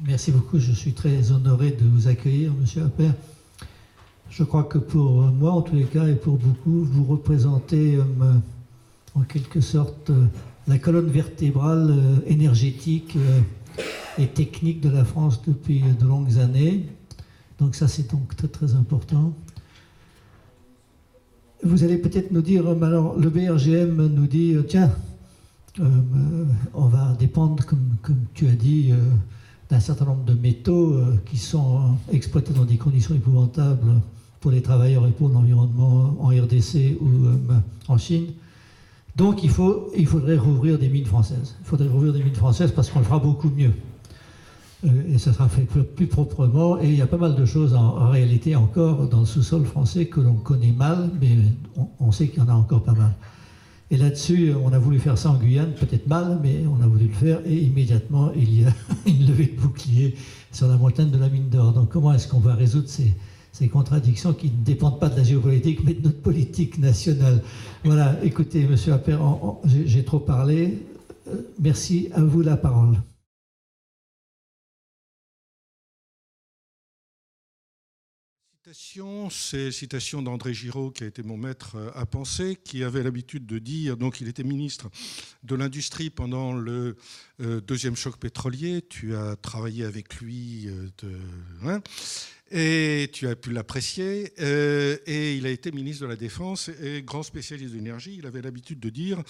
Merci beaucoup, je suis très honoré de vous accueillir, Monsieur Appert. Je crois que pour moi, en tous les cas, et pour beaucoup, vous représentez en quelque sorte la colonne vertébrale énergétique et technique de la France depuis de longues années. Donc ça, c'est donc très très important. Vous allez peut-être nous dire, alors le BRGM nous dit, tiens, on va dépendre, comme tu as dit, d'un certain nombre de métaux qui sont exploités dans des conditions épouvantables pour les travailleurs et pour l'environnement en RDC ou en Chine. Donc il faudrait rouvrir des mines françaises. Il faudrait rouvrir des mines françaises parce qu'on le fera beaucoup mieux. Et ça sera fait plus proprement. Et il y a pas mal de choses en réalité encore dans le sous-sol français que l'on connaît mal, mais on sait qu'il y en a encore pas mal. Et là-dessus, on a voulu faire ça en Guyane, peut-être mal, mais on a voulu le faire. Et immédiatement, il y a une levée de bouclier sur la montagne de la mine d'or. Donc comment est-ce qu'on va résoudre ces contradictions qui ne dépendent pas de la géopolitique, mais de notre politique nationale? Voilà, écoutez, Monsieur Appert, j'ai trop parlé. Merci, à vous la parole. C'est citation d'André Giraud, qui a été mon maître à penser, qui avait l'habitude de dire, donc il était ministre de l'Industrie pendant le deuxième choc pétrolier, tu as travaillé avec lui, et tu as pu l'apprécier, et il a été ministre de la Défense et grand spécialiste de l'énergie. Il avait l'habitude de dire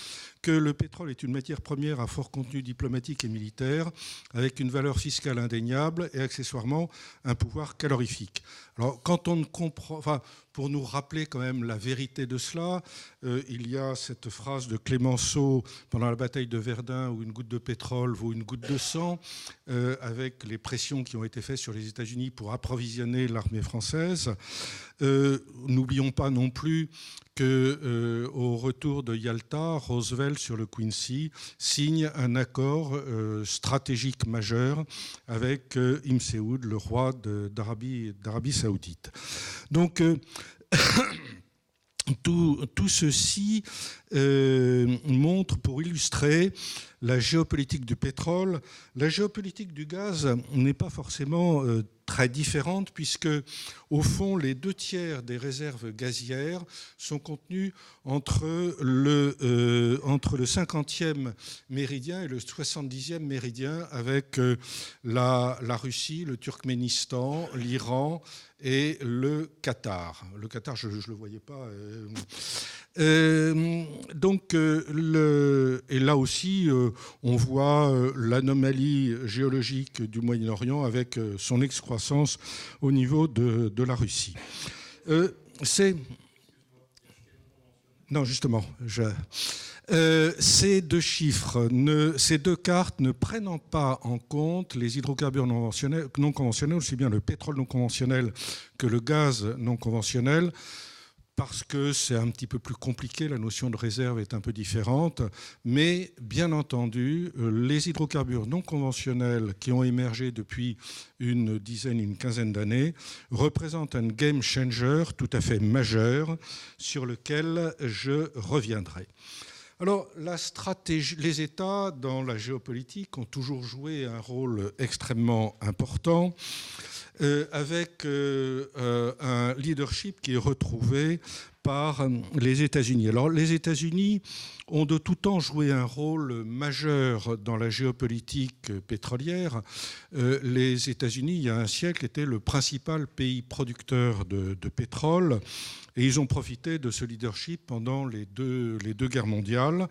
que le pétrole est une matière première à fort contenu diplomatique et militaire, avec une valeur fiscale indéniable et accessoirement un pouvoir calorifique. Alors, quand on ne comprend, enfin, pour nous rappeler quand même la vérité de cela, il y a cette phrase de Clémenceau pendant la bataille de Verdun où une goutte de pétrole vaut une goutte de sang, avec les pressions qui ont été faites sur les États-Unis pour approvisionner l'armée française. N'oublions pas non plus qu'au retour de Yalta, Roosevelt, sur le Quincy, signe un accord stratégique majeur avec Ibn Saoud, le roi d'Arabie saoudite. Donc, tout ceci montre, pour illustrer la géopolitique du pétrole. La géopolitique du gaz n'est pas forcément très différente, puisque, au fond, les 2/3 des réserves gazières sont contenues entre le 50e méridien et le 70e méridien, avec la Russie, le Turkménistan, l'Iran et le Qatar. Le Qatar, je ne le voyais pas. Donc, et là aussi, on voit l'anomalie géologique du Moyen-Orient avec son excroissance au niveau de la Russie. Non, justement, ces deux chiffres, ces deux cartes ne prennent pas en compte les hydrocarbures non conventionnels, aussi bien le pétrole non conventionnel que le gaz non conventionnel, parce que c'est un petit peu plus compliqué, la notion de réserve est un peu différente, mais bien entendu, les hydrocarbures non conventionnels qui ont émergé depuis une quinzaine d'années représentent un game changer tout à fait majeur sur lequel je reviendrai. Alors, la stratégie, les États dans la géopolitique ont toujours joué un rôle extrêmement important, avec un leadership qui est retrouvé par les États-Unis. Alors, les États-Unis ont de tout temps joué un rôle majeur dans la géopolitique pétrolière. Les États-Unis, il y a un siècle, étaient le principal pays producteur de pétrole, et ils ont profité de ce leadership pendant les deux guerres mondiales.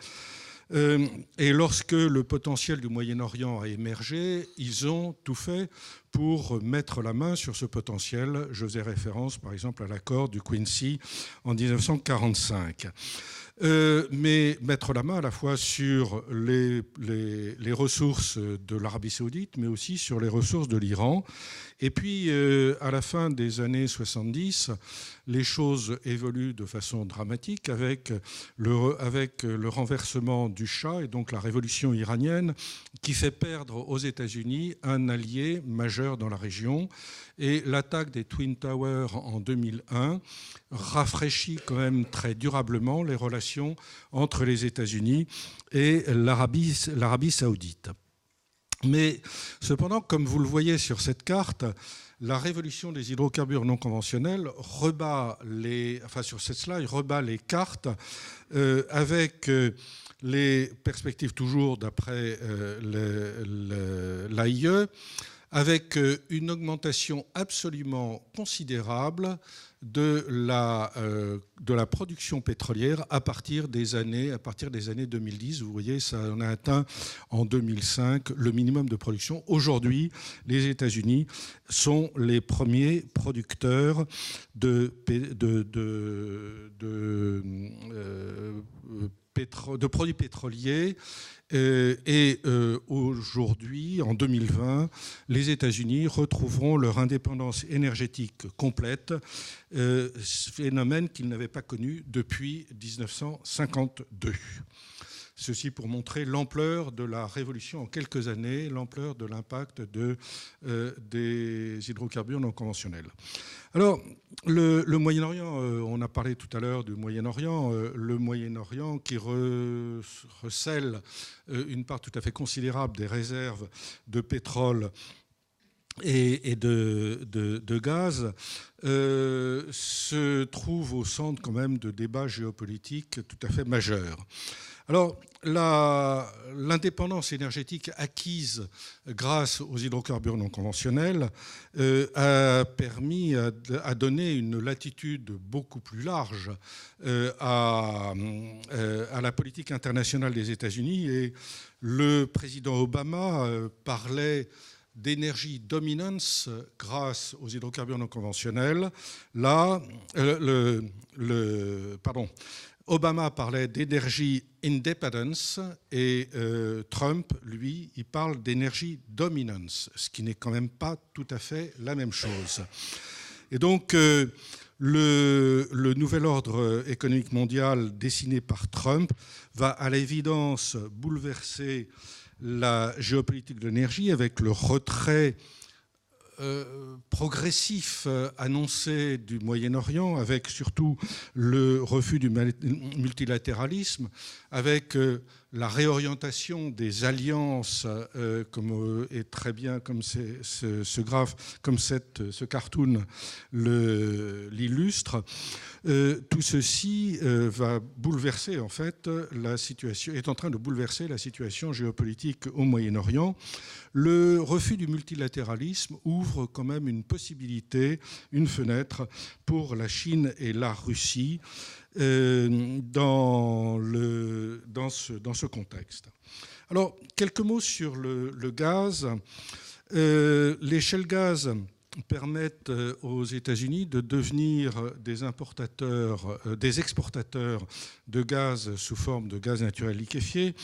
Et lorsque le potentiel du Moyen-Orient a émergé, ils ont tout fait pour mettre la main sur ce potentiel. Je faisais référence, par exemple, à l'accord du Quincy en 1945. Mais mettre la main à la fois sur les ressources de l'Arabie saoudite, mais aussi sur les ressources de l'Iran. Et puis, à la fin des années 70, les choses évoluent de façon dramatique avec le renversement du Shah et donc la révolution iranienne qui fait perdre aux États-Unis un allié majeur dans la région. Et l'attaque des Twin Towers en 2001 rafraîchit quand même très durablement les relations entre les États-Unis et l'Arabie saoudite. Mais cependant, comme vous le voyez sur cette carte, la révolution des hydrocarbures non conventionnels rebat sur cette slide, rebat les cartes avec les perspectives toujours d'après l'AIE, avec une augmentation absolument considérable de la production pétrolière à partir des années 2010. Vous voyez, ça on a atteint en 2005 le minimum de production. Aujourd'hui, les États-Unis sont les premiers producteurs de produits pétroliers. Et aujourd'hui, en 2020, les États-Unis retrouveront leur indépendance énergétique complète, phénomène qu'ils n'avaient pas connu depuis 1952. Ceci pour montrer l'ampleur de la révolution en quelques années, l'ampleur de l'impact des hydrocarbures non conventionnels. Alors, le Moyen-Orient, on a parlé tout à l'heure du Moyen-Orient, le Moyen-Orient qui recèle une part tout à fait considérable des réserves de pétrole et de gaz, se trouve au centre quand même de débats géopolitiques tout à fait majeurs. Alors, l'indépendance énergétique acquise grâce aux hydrocarbures non conventionnels a permis à donner une latitude beaucoup plus large à la politique internationale des États-Unis. Et le président Obama parlait d'énergie dominance grâce aux hydrocarbures non conventionnels. Là, Obama parlait d'énergie independence et Trump, lui, il parle d'énergie dominance, ce qui n'est quand même pas tout à fait la même chose. Et donc, le nouvel ordre économique mondial dessiné par Trump va à l'évidence bouleverser la géopolitique de l'énergie avec le retrait progressif annoncé du Moyen-Orient, avec surtout le refus du multilatéralisme, avec la réorientation des alliances, et très bien comme ce graphe, comme ce cartoon l'illustre. Tout ceci va bouleverser en fait la situation, est en train de bouleverser la situation géopolitique au Moyen-Orient. Le refus du multilatéralisme ouvre quand même une possibilité, une fenêtre pour la Chine et la Russie dans ce contexte. Alors, quelques mots sur le gaz. Les shale gas permettent aux États-Unis de devenir des exportateurs de gaz sous forme de gaz naturel liquéfié.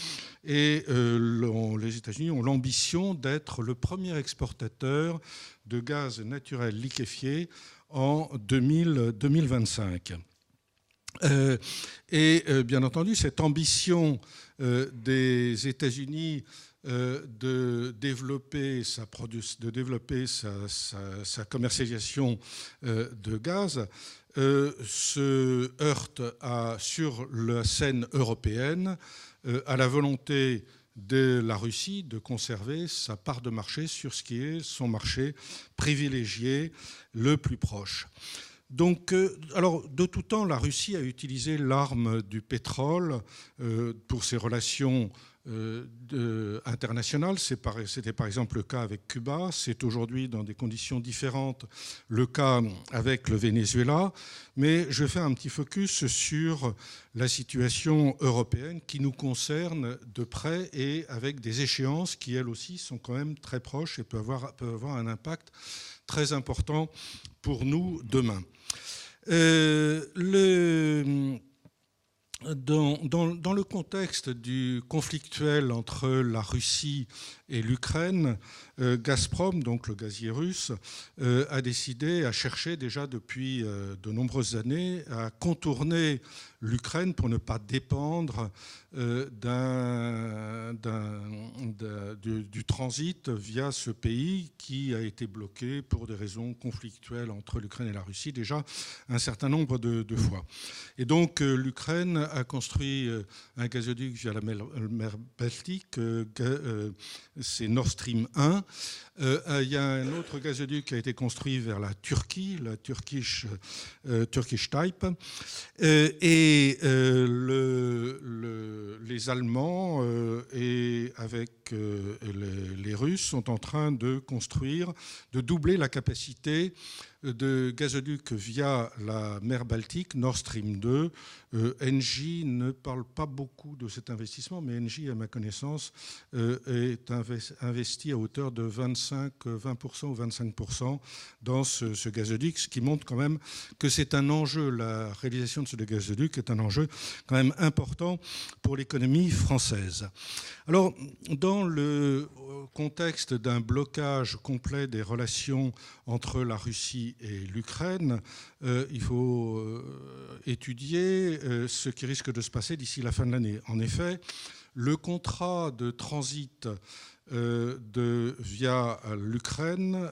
Et les États-Unis ont l'ambition d'être le premier exportateur de gaz naturel liquéfié en 2025. Bien entendu, cette ambition des États-Unis de développer sa commercialisation de gaz se heurte sur la scène européenne à la volonté de la Russie de conserver sa part de marché sur ce qui est son marché privilégié le plus proche. Donc, alors, de tout temps, la Russie a utilisé l'arme du pétrole pour ses relations internationales. C'était par exemple le cas avec Cuba. C'est aujourd'hui, dans des conditions différentes, le cas avec le Venezuela. Mais je fais un petit focus sur la situation européenne qui nous concerne de près et avec des échéances qui, elles aussi, sont quand même très proches et peuvent avoir un impact très important pour nous demain. Dans le contexte du conflictuel entre la Russie et l'Ukraine, Gazprom, donc le gazier russe, a cherché déjà depuis de nombreuses années à contourner l'Ukraine pour ne pas dépendre du transit via ce pays qui a été bloqué pour des raisons conflictuelles entre l'Ukraine et la Russie déjà un certain nombre de fois. Et donc l'Ukraine a construit un gazoduc via la mer Baltique, c'est Nord Stream 1. Il y a un autre gazoduc qui a été construit vers la Turquie, la Turkish Type. Les Allemands et avec les Russes sont en train de construire, de doubler la capacité de gazoduc via la mer Baltique, Nord Stream 2. Engie ne parle pas beaucoup de cet investissement, mais Engie, à ma connaissance, est investi à hauteur de 20% ou 25% dans ce gazoduc, ce qui montre quand même que c'est un enjeu, la réalisation de ce gazoduc est un enjeu quand même important pour l'économie française. Alors, dans le contexte d'un blocage complet des relations entre la Russie et l'Ukraine, il faut étudier ce qui risque de se passer d'ici la fin de l'année. En effet, le contrat de transit via l'Ukraine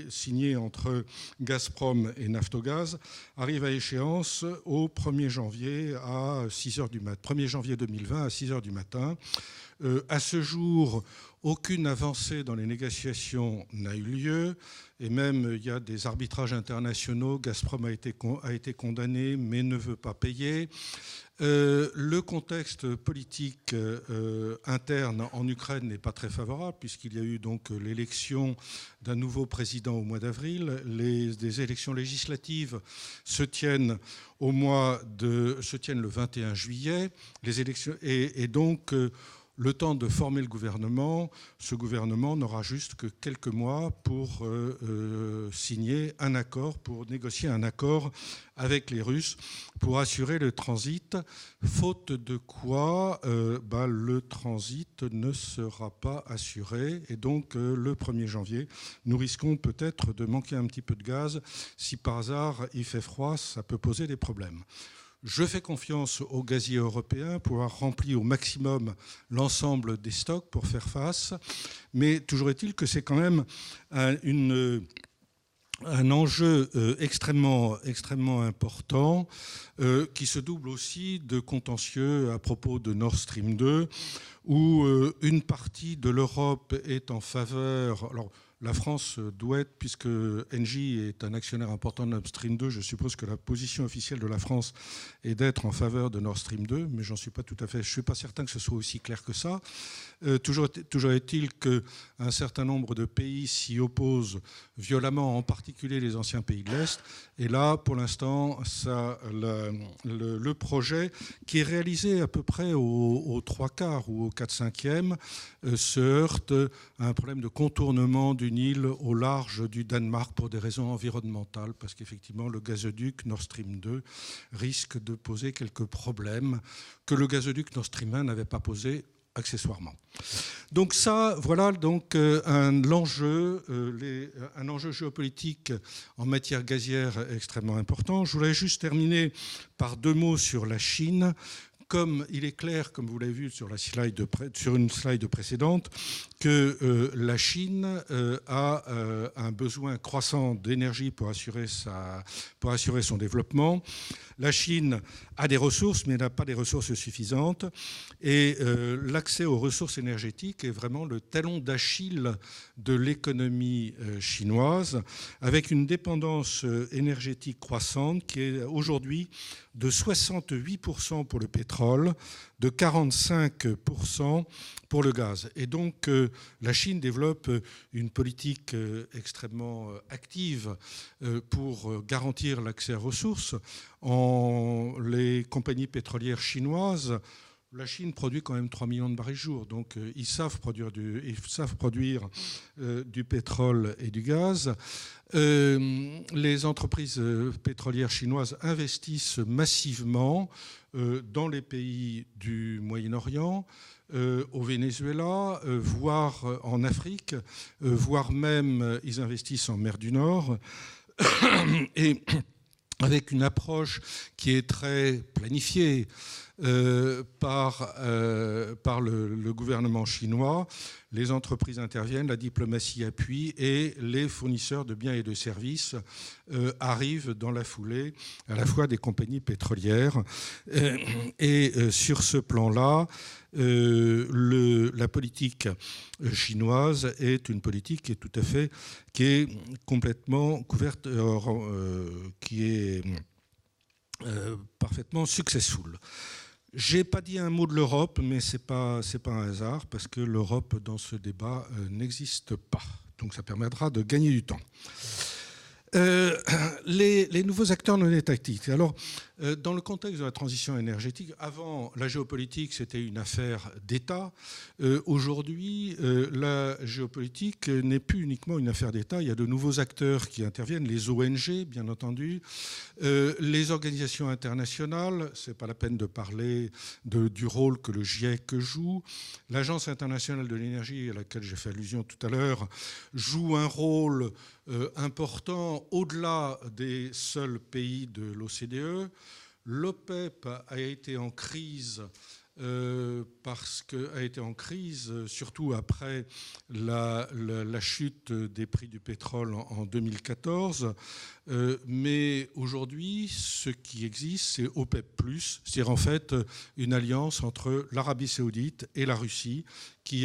signé entre Gazprom et Naftogaz arrive à échéance au 1er janvier à 6h du matin, 1er janvier 2020 à 6h du matin. À ce jour, aucune avancée dans les négociations n'a eu lieu, et même il y a des arbitrages internationaux. Gazprom a été condamné mais ne veut pas payer. Le contexte politique interne en Ukraine n'est pas très favorable, puisqu'il y a eu donc l'élection d'un nouveau président au mois d'avril. Des élections législatives se tiennent le 21 juillet. Les élections et donc le temps de former le gouvernement, ce gouvernement n'aura juste que quelques mois pour signer un accord, pour négocier un accord avec les Russes pour assurer le transit, faute de quoi le transit ne sera pas assuré. Et donc le 1er janvier, nous risquons peut-être de manquer un petit peu de gaz. Si par hasard il fait froid, ça peut poser des problèmes. Je fais confiance aux gaziers européens pour avoir rempli au maximum l'ensemble des stocks pour faire face. Mais toujours est-il que c'est quand même un enjeu extrêmement important qui se double aussi de contentieux à propos de Nord Stream 2, où une partie de l'Europe est en faveur... Alors, la France doit être, puisque Engie est un actionnaire important de Nord Stream 2, je suppose que la position officielle de la France est d'être en faveur de Nord Stream 2, mais je suis pas certain que ce soit aussi clair que ça. Toujours est-il qu'un certain nombre de pays s'y opposent violemment, en particulier les anciens pays de l'Est. Et là, pour l'instant, le projet, qui est réalisé à peu près aux 3/4 ou aux 4/5, se heurte à un problème de contournement d'une île au large du Danemark pour des raisons environnementales, parce qu'effectivement, le gazoduc Nord Stream 2 risque de poser quelques problèmes que le gazoduc Nord Stream 1 n'avait pas posé accessoirement. Donc ça, voilà donc un enjeu géopolitique en matière gazière extrêmement important. Je voudrais juste terminer par 2 mots sur la Chine. Comme il est clair, comme vous l'avez vu sur une slide précédente, que la Chine a un besoin croissant d'énergie pour assurer son développement. La Chine a des ressources, mais n'a pas des ressources suffisantes. Et l'accès aux ressources énergétiques est vraiment le talon d'Achille de l'économie chinoise, avec une dépendance énergétique croissante qui est aujourd'hui de 68% pour le pétrole, de 45% pour le gaz. Et donc la Chine développe une politique extrêmement active pour garantir l'accès aux ressources. Les compagnies pétrolières chinoises, la Chine produit quand même 3 millions de barils jour, donc ils savent produire du pétrole et du gaz. Les entreprises pétrolières chinoises investissent massivement dans les pays du Moyen-Orient, au Venezuela, voire en Afrique, voire même ils investissent en mer du Nord. Et avec une approche qui est très planifiée, par le gouvernement chinois. Les entreprises interviennent, la diplomatie appuie et les fournisseurs de biens et de services arrivent dans la foulée, à la fois des compagnies pétrolières. Et sur ce plan-là, la politique chinoise est une politique qui est complètement couverte, qui est parfaitement successful. J'ai pas dit un mot de l'Europe, mais c'est pas un hasard parce que l'Europe dans ce débat n'existe pas. Donc ça permettra de gagner du temps. Les nouveaux acteurs non étatiques. Alors, dans le contexte de la transition énergétique, avant, la géopolitique, c'était une affaire d'État. Aujourd'hui, la géopolitique n'est plus uniquement une affaire d'État. Il y a de nouveaux acteurs qui interviennent, les ONG, bien entendu, les organisations internationales. C'est pas la peine de parler du rôle que le GIEC joue. L'Agence internationale de l'énergie, à laquelle j'ai fait allusion tout à l'heure, joue un rôle important au-delà des seuls pays de l'OCDE. L'OPEP a été en crise surtout après la chute des prix du pétrole en 2014. Mais aujourd'hui, ce qui existe, c'est OPEP+, c'est-à-dire en fait une alliance entre l'Arabie saoudite et la Russie qui,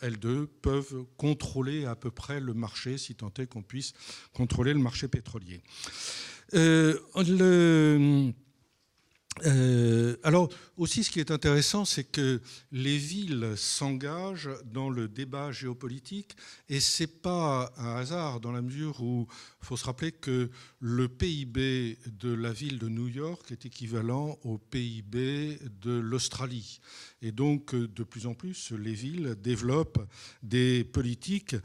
elles deux, peuvent contrôler à peu près le marché, si tant est qu'on puisse contrôler le marché pétrolier. Alors aussi, ce qui est intéressant, c'est que les villes s'engagent dans le débat géopolitique et c'est pas un hasard dans la mesure où il faut se rappeler que le PIB de la ville de New York est équivalent au PIB de l'Australie. Et donc, de plus en plus, les villes développent des politiques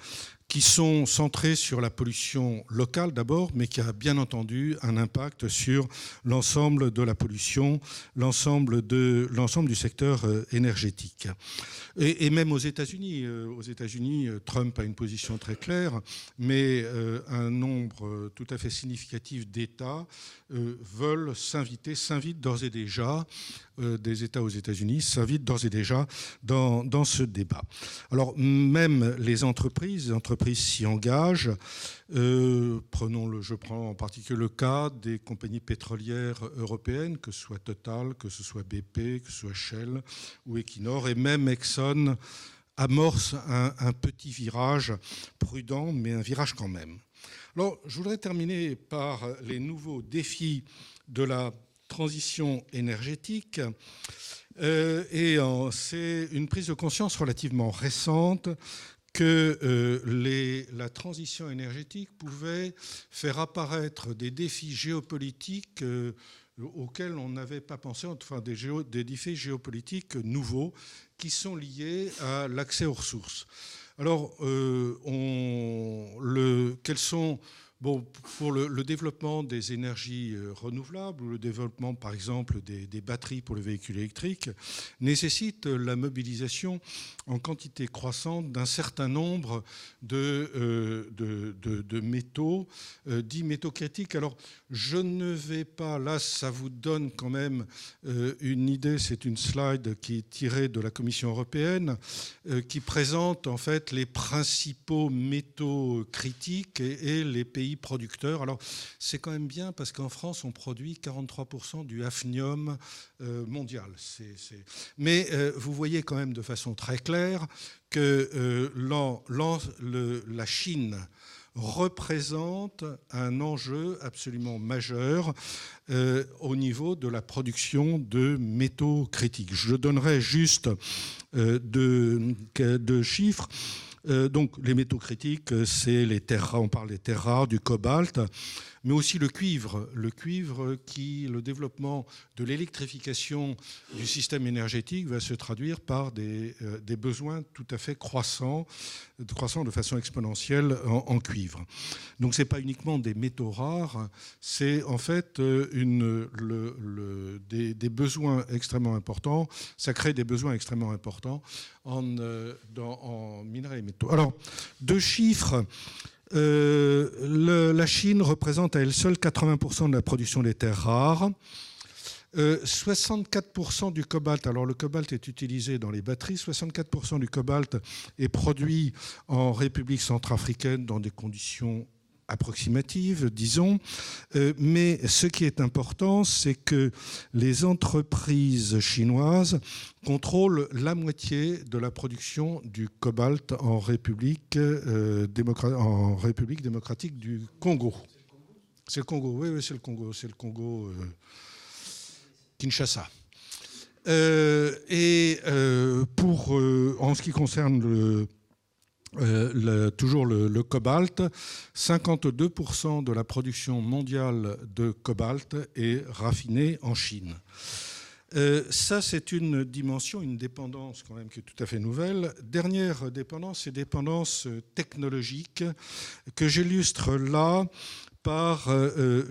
qui sont centrées sur la pollution locale d'abord, mais qui a bien entendu un impact sur l'ensemble de la pollution, l'ensemble du secteur énergétique. Et même aux États-Unis, Trump a une position très claire, mais un nombre tout à fait significatif d'États s'invitent d'ores et déjà, des États aux États-Unis s'invitent d'ores et déjà dans ce débat. Alors même les entreprises s'y engagent. Je prends en particulier le cas des compagnies pétrolières européennes, que ce soit Total, que ce soit BP, que ce soit Shell ou Equinor, et même Exxon amorce un petit virage prudent, mais un virage quand même. Alors, je voudrais terminer par les nouveaux défis de la transition énergétique. C'est une prise de conscience relativement récente que la transition énergétique pouvait faire apparaître des défis géopolitiques auxquels on n'avait pas pensé, enfin des défis géopolitiques nouveaux qui sont liés à l'accès aux ressources. Alors, quels sont... Bon, pour le développement des énergies renouvelables, ou le développement, par exemple, des batteries pour le véhicule électrique, nécessite la mobilisation en quantité croissante d'un certain nombre de métaux, dits métaux critiques. Alors, je ne vais pas... Là, ça vous donne quand même une idée. C'est une slide qui est tirée de la Commission européenne, qui présente en fait les principaux métaux critiques et les pays producteurs. Alors, c'est quand même bien parce qu'en France, on produit 43% du hafnium mondial. Mais vous voyez quand même de façon très claire que la Chine représente un enjeu absolument majeur au niveau de la production de métaux critiques. Je donnerai juste deux chiffres. Donc les métaux critiques, c'est les terres rares, on parle des terres rares, du cobalt, mais aussi le cuivre. Le développement de l'électrification du système énergétique va se traduire par des besoins tout à fait croissants de façon exponentielle en cuivre. Donc ce n'est pas uniquement des métaux rares, c'est en fait des besoins extrêmement importants. Ça crée des besoins extrêmement importants en minerais et métaux. Alors, deux chiffres. La Chine représente à elle seule 80% de la production des terres rares. 64% du cobalt, alors le cobalt est utilisé dans les batteries, 64% du cobalt est produit en République centrafricaine dans des conditions approximative, disons, mais ce qui est important, c'est que les entreprises chinoises contrôlent la moitié de la production du cobalt en République démocratique du Congo. C'est le Congo, oui, c'est le Congo, Kinshasa. En ce qui concerne toujours le cobalt, 52% de la production mondiale de cobalt est raffinée en Chine. Ça, c'est une dimension, une dépendance quand même qui est tout à fait nouvelle. Dernière dépendance, c'est dépendance technologique que j'illustre là par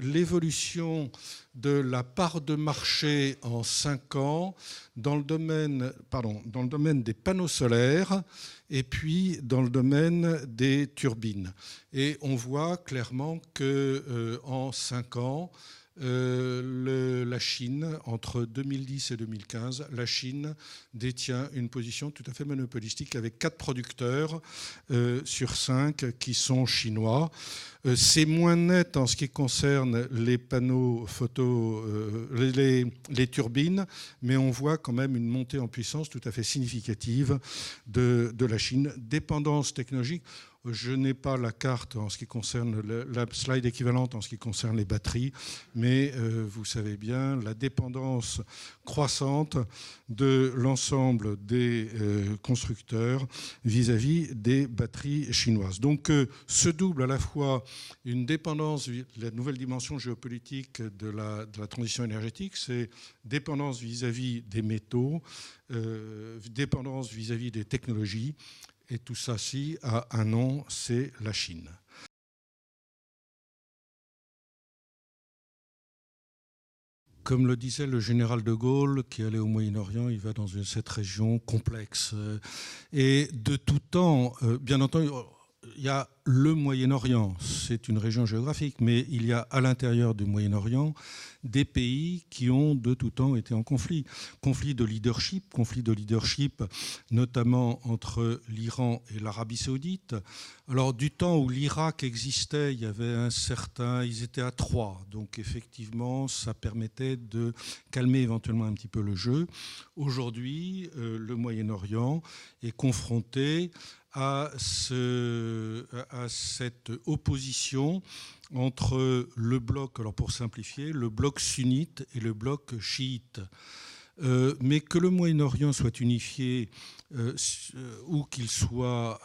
l'évolution de la part de marché en 5 ans dans le domaine des panneaux solaires et puis dans le domaine des turbines. Et on voit clairement qu'en 5 ans, la Chine, entre 2010 et 2015, la Chine détient une position tout à fait monopolistique avec 4 producteurs sur 5 qui sont chinois. C'est moins net en ce qui concerne les panneaux photo, les turbines, mais on voit quand même une montée en puissance tout à fait significative de la Chine. Dépendance technologique. Je n'ai pas la carte en ce qui concerne la slide équivalente en ce qui concerne les batteries, mais vous savez bien la dépendance croissante de l'ensemble des constructeurs vis-à-vis des batteries chinoises. Donc se double à la fois une dépendance, la nouvelle dimension géopolitique de la transition énergétique, c'est dépendance vis-à-vis des métaux, dépendance vis-à-vis des technologies. Et tout ça, si, a un nom, c'est la Chine. Comme le disait le général de Gaulle, qui allait au Moyen-Orient, il va dans cette région complexe. Et de tout temps, bien entendu, il y a le Moyen-Orient, c'est une région géographique, mais il y a à l'intérieur du Moyen-Orient des pays qui ont de tout temps été en conflit. Conflit de leadership notamment entre l'Iran et l'Arabie saoudite. Alors du temps où l'Irak existait, il y avait ils étaient à 3, donc effectivement ça permettait de calmer éventuellement un petit peu le jeu. Aujourd'hui, le Moyen-Orient est confronté à cette opposition entre le bloc, alors pour simplifier, le bloc sunnite et le bloc chiite. Mais que le Moyen-Orient soit unifié ou qu'il soit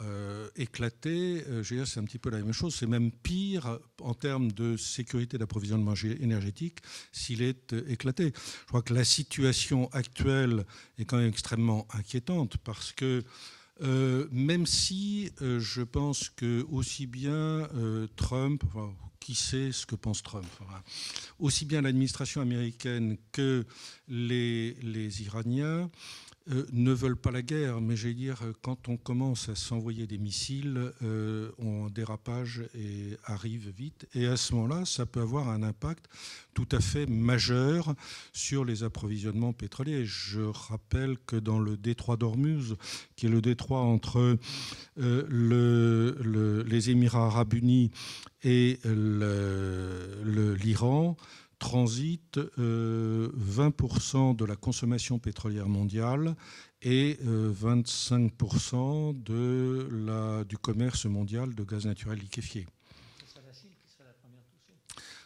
éclaté, c'est un petit peu la même chose. C'est même pire en termes de sécurité d'approvisionnement énergétique s'il est éclaté. Je crois que la situation actuelle est quand même extrêmement inquiétante parce que même si je pense que aussi bien Trump, qui sait ce que pense Trump, aussi bien l'administration américaine que les Iraniens ne veulent pas la guerre, mais j'allais dire, quand on commence à s'envoyer des missiles, on dérapage et arrive vite. Et à ce moment-là, ça peut avoir un impact tout à fait majeur sur les approvisionnements pétroliers. Je rappelle que dans le détroit d'Ormuz, qui est le détroit entre les Émirats arabes unis et l'Iran, transite 20% de la consommation pétrolière mondiale et 25% du commerce mondial de gaz naturel liquéfié.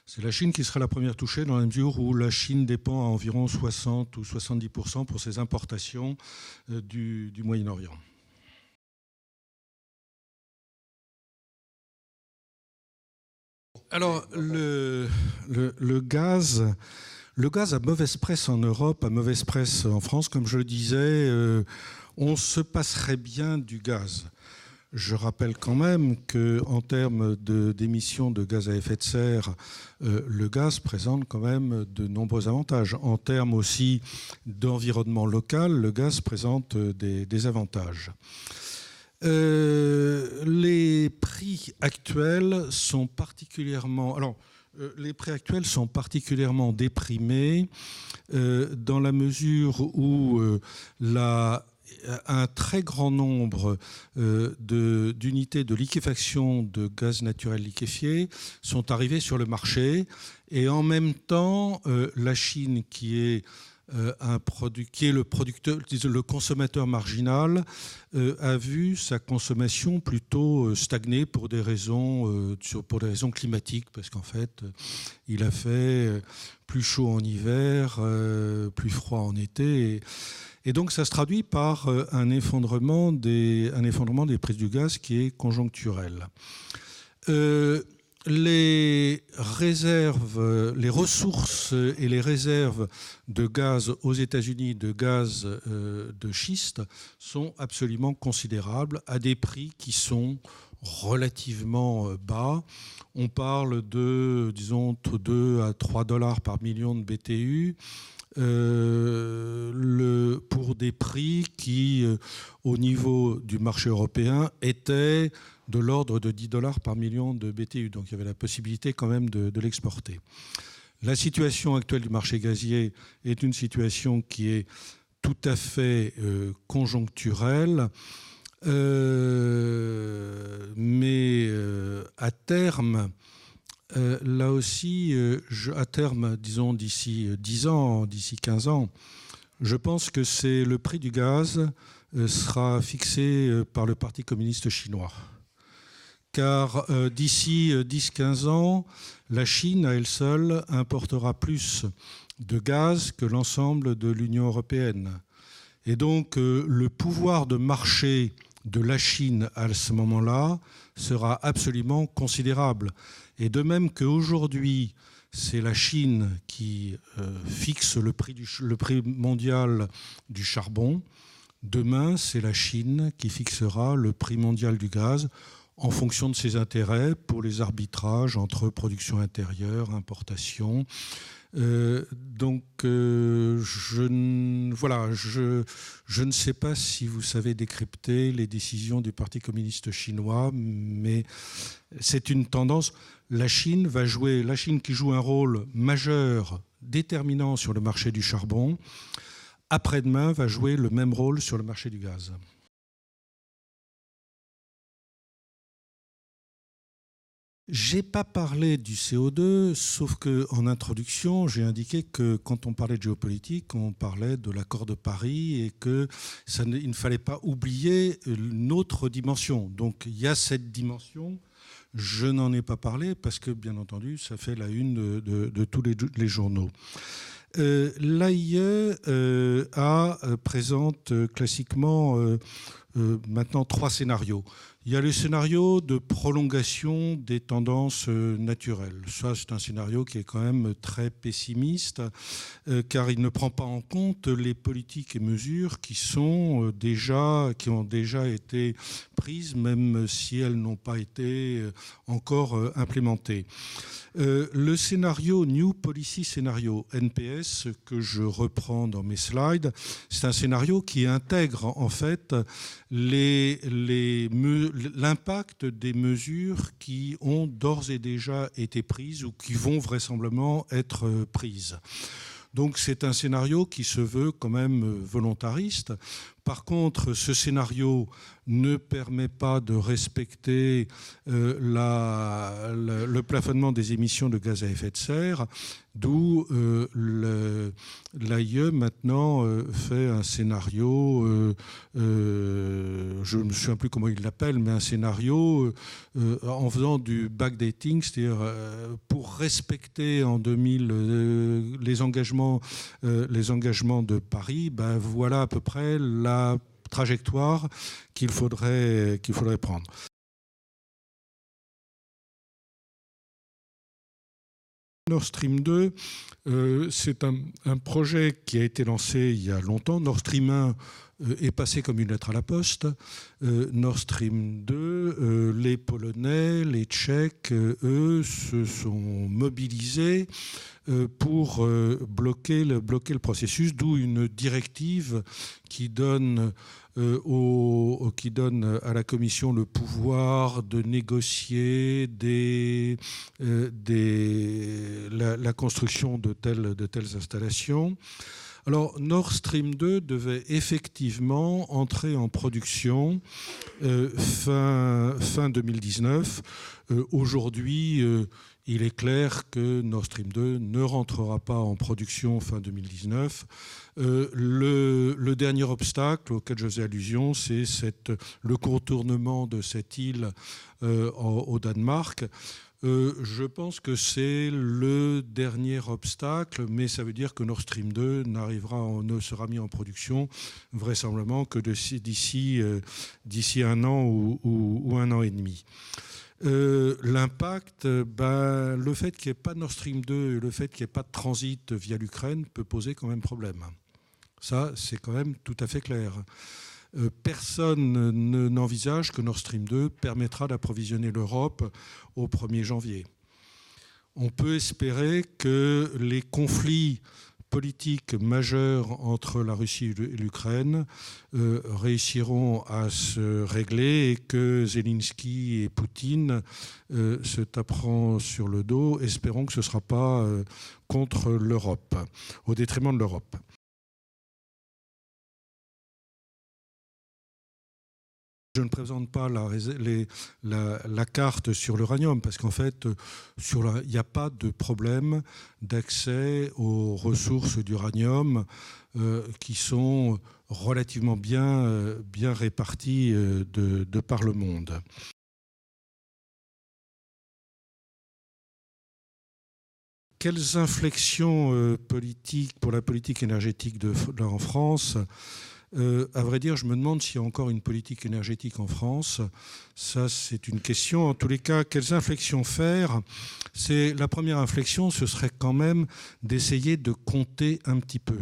C'est la Chine qui sera la première touchée dans la mesure où la Chine dépend à environ 60 ou 70% pour ses importations du Moyen-Orient. Alors, le gaz a mauvaise presse en Europe, a mauvaise presse en France. Comme je le disais, on se passerait bien du gaz. Je rappelle quand même qu'en termes d'émissions de gaz à effet de serre, le gaz présente quand même de nombreux avantages. En termes aussi d'environnement local, le gaz présente des avantages. Les prix actuels sont particulièrement... Alors, Les prix actuels sont particulièrement déprimés dans la mesure où un très grand nombre d'unités de liquéfaction de gaz naturel liquéfié sont arrivées sur le marché, et en même temps, la Chine, qui est le consommateur marginal, a vu sa consommation plutôt stagner pour des raisons climatiques, parce qu'en fait, il a fait plus chaud en hiver, plus froid en été, et donc ça se traduit par un effondrement des prix du gaz qui est conjoncturel. Les ressources et les réserves de gaz aux États-Unis, de gaz de schiste, sont absolument considérables à des prix qui sont relativement bas. On parle de, disons, entre 2 à 3 $ par million de BTU. Pour des prix qui, au niveau du marché européen, étaient de l'ordre de 10 $ par million de BTU. Donc il y avait la possibilité quand même de l'exporter. La situation actuelle du marché gazier est une situation qui est tout à fait conjoncturelle, mais à terme, là aussi, à terme, disons d'ici 10 ans, d'ici 15 ans, je pense que le prix du gaz sera fixé par le Parti communiste chinois. Car d'ici 10-15 ans, la Chine, à elle seule, importera plus de gaz que l'ensemble de l'Union européenne. Et donc, le pouvoir de marché de la Chine à ce moment-là sera absolument considérable. Et de même qu'aujourd'hui, c'est la Chine qui fixe le prix mondial du charbon, demain, c'est la Chine qui fixera le prix mondial du gaz en fonction de ses intérêts pour les arbitrages entre production intérieure, importation. Je ne sais pas si vous savez décrypter les décisions du Parti communiste chinois, mais c'est une tendance. La Chine qui joue un rôle majeur, déterminant sur le marché du charbon, après-demain va jouer le même rôle sur le marché du gaz. J'ai pas parlé du CO2, sauf qu'en introduction, j'ai indiqué que quand on parlait de géopolitique, on parlait de l'accord de Paris et qu'il ne fallait pas oublier une autre dimension. Donc il y a cette dimension, je n'en ai pas parlé parce que, bien entendu, ça fait la une de tous les journaux. L'AIE présente classiquement maintenant 3 scénarios. Il y a le scénario de prolongation des tendances naturelles. Ça, c'est un scénario qui est quand même très pessimiste, car il ne prend pas en compte les politiques et mesures qui ont déjà été prises, même si elles n'ont pas été encore implémentées. Le scénario New Policy Scenario, NPS, que je reprends dans mes slides, c'est un scénario qui intègre en fait l'impact des mesures qui ont d'ores et déjà été prises ou qui vont vraisemblablement être prises. Donc c'est un scénario qui se veut quand même volontariste. Par contre, ce scénario ne permet pas de respecter le plafonnement des émissions de gaz à effet de serre, d'où l'AIE maintenant fait un scénario, je ne me souviens plus comment il l'appelle, mais un scénario en faisant du backdating, c'est-à-dire pour respecter en 2000 les engagements de Paris, ben voilà à peu près la trajectoire qu'il faudrait prendre. Nord Stream 2, c'est un projet qui a été lancé il y a longtemps. Nord Stream 1 est passé comme une lettre à la poste. Nord Stream 2, les Polonais, les Tchèques, eux, se sont mobilisés pour bloquer le processus, d'où une directive qui donne qui donne à la Commission le pouvoir de négocier la construction de telles installations. Alors, Nord Stream 2 devait effectivement entrer en production fin 2019. Aujourd'hui, il est clair que Nord Stream 2 ne rentrera pas en production fin 2019. Le dernier obstacle auquel je faisais allusion, c'est le contournement de cette île au Danemark. Je pense que c'est le dernier obstacle, mais ça veut dire que Nord Stream 2 ne sera mis en production vraisemblablement que d'ici un an ou un an et demi. L'impact, le fait qu'il n'y ait pas de Nord Stream 2 et le fait qu'il n'y ait pas de transit via l'Ukraine peut poser quand même problème. Ça, c'est quand même tout à fait clair. Personne n'envisage que Nord Stream 2 permettra d'approvisionner l'Europe au 1er janvier. On peut espérer que les conflits politiques majeurs entre la Russie et l'Ukraine réussiront à se régler et que Zelensky et Poutine se taperont sur le dos. Espérons que ce ne sera pas contre l'Europe, au détriment de l'Europe. Je ne présente pas la carte sur l'uranium parce qu'en fait, il n'y a pas de problème d'accès aux ressources d'uranium qui sont relativement bien réparties de par le monde. Quelles inflexions politiques pour la politique énergétique en France ? À vrai dire, je me demande s'il y a encore une politique énergétique en France. Ça, c'est une question. En tous les cas, quelles inflexions faire ? La première inflexion, ce serait quand même d'essayer de compter un petit peu.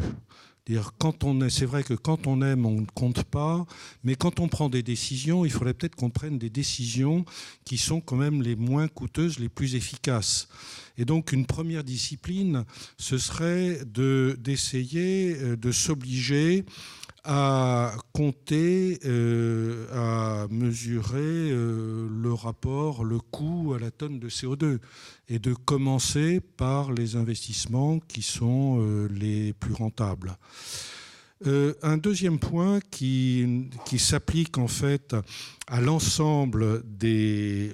C'est vrai que quand on aime, on ne compte pas, mais quand on prend des décisions, il faudrait peut-être qu'on prenne des décisions qui sont quand même les moins coûteuses, les plus efficaces. Et donc, une première discipline, ce serait d'essayer de s'obliger à compter, à mesurer le rapport, le coût à la tonne de CO2 et de commencer par les investissements qui sont les plus rentables. Un deuxième point qui s'applique en fait à l'ensemble des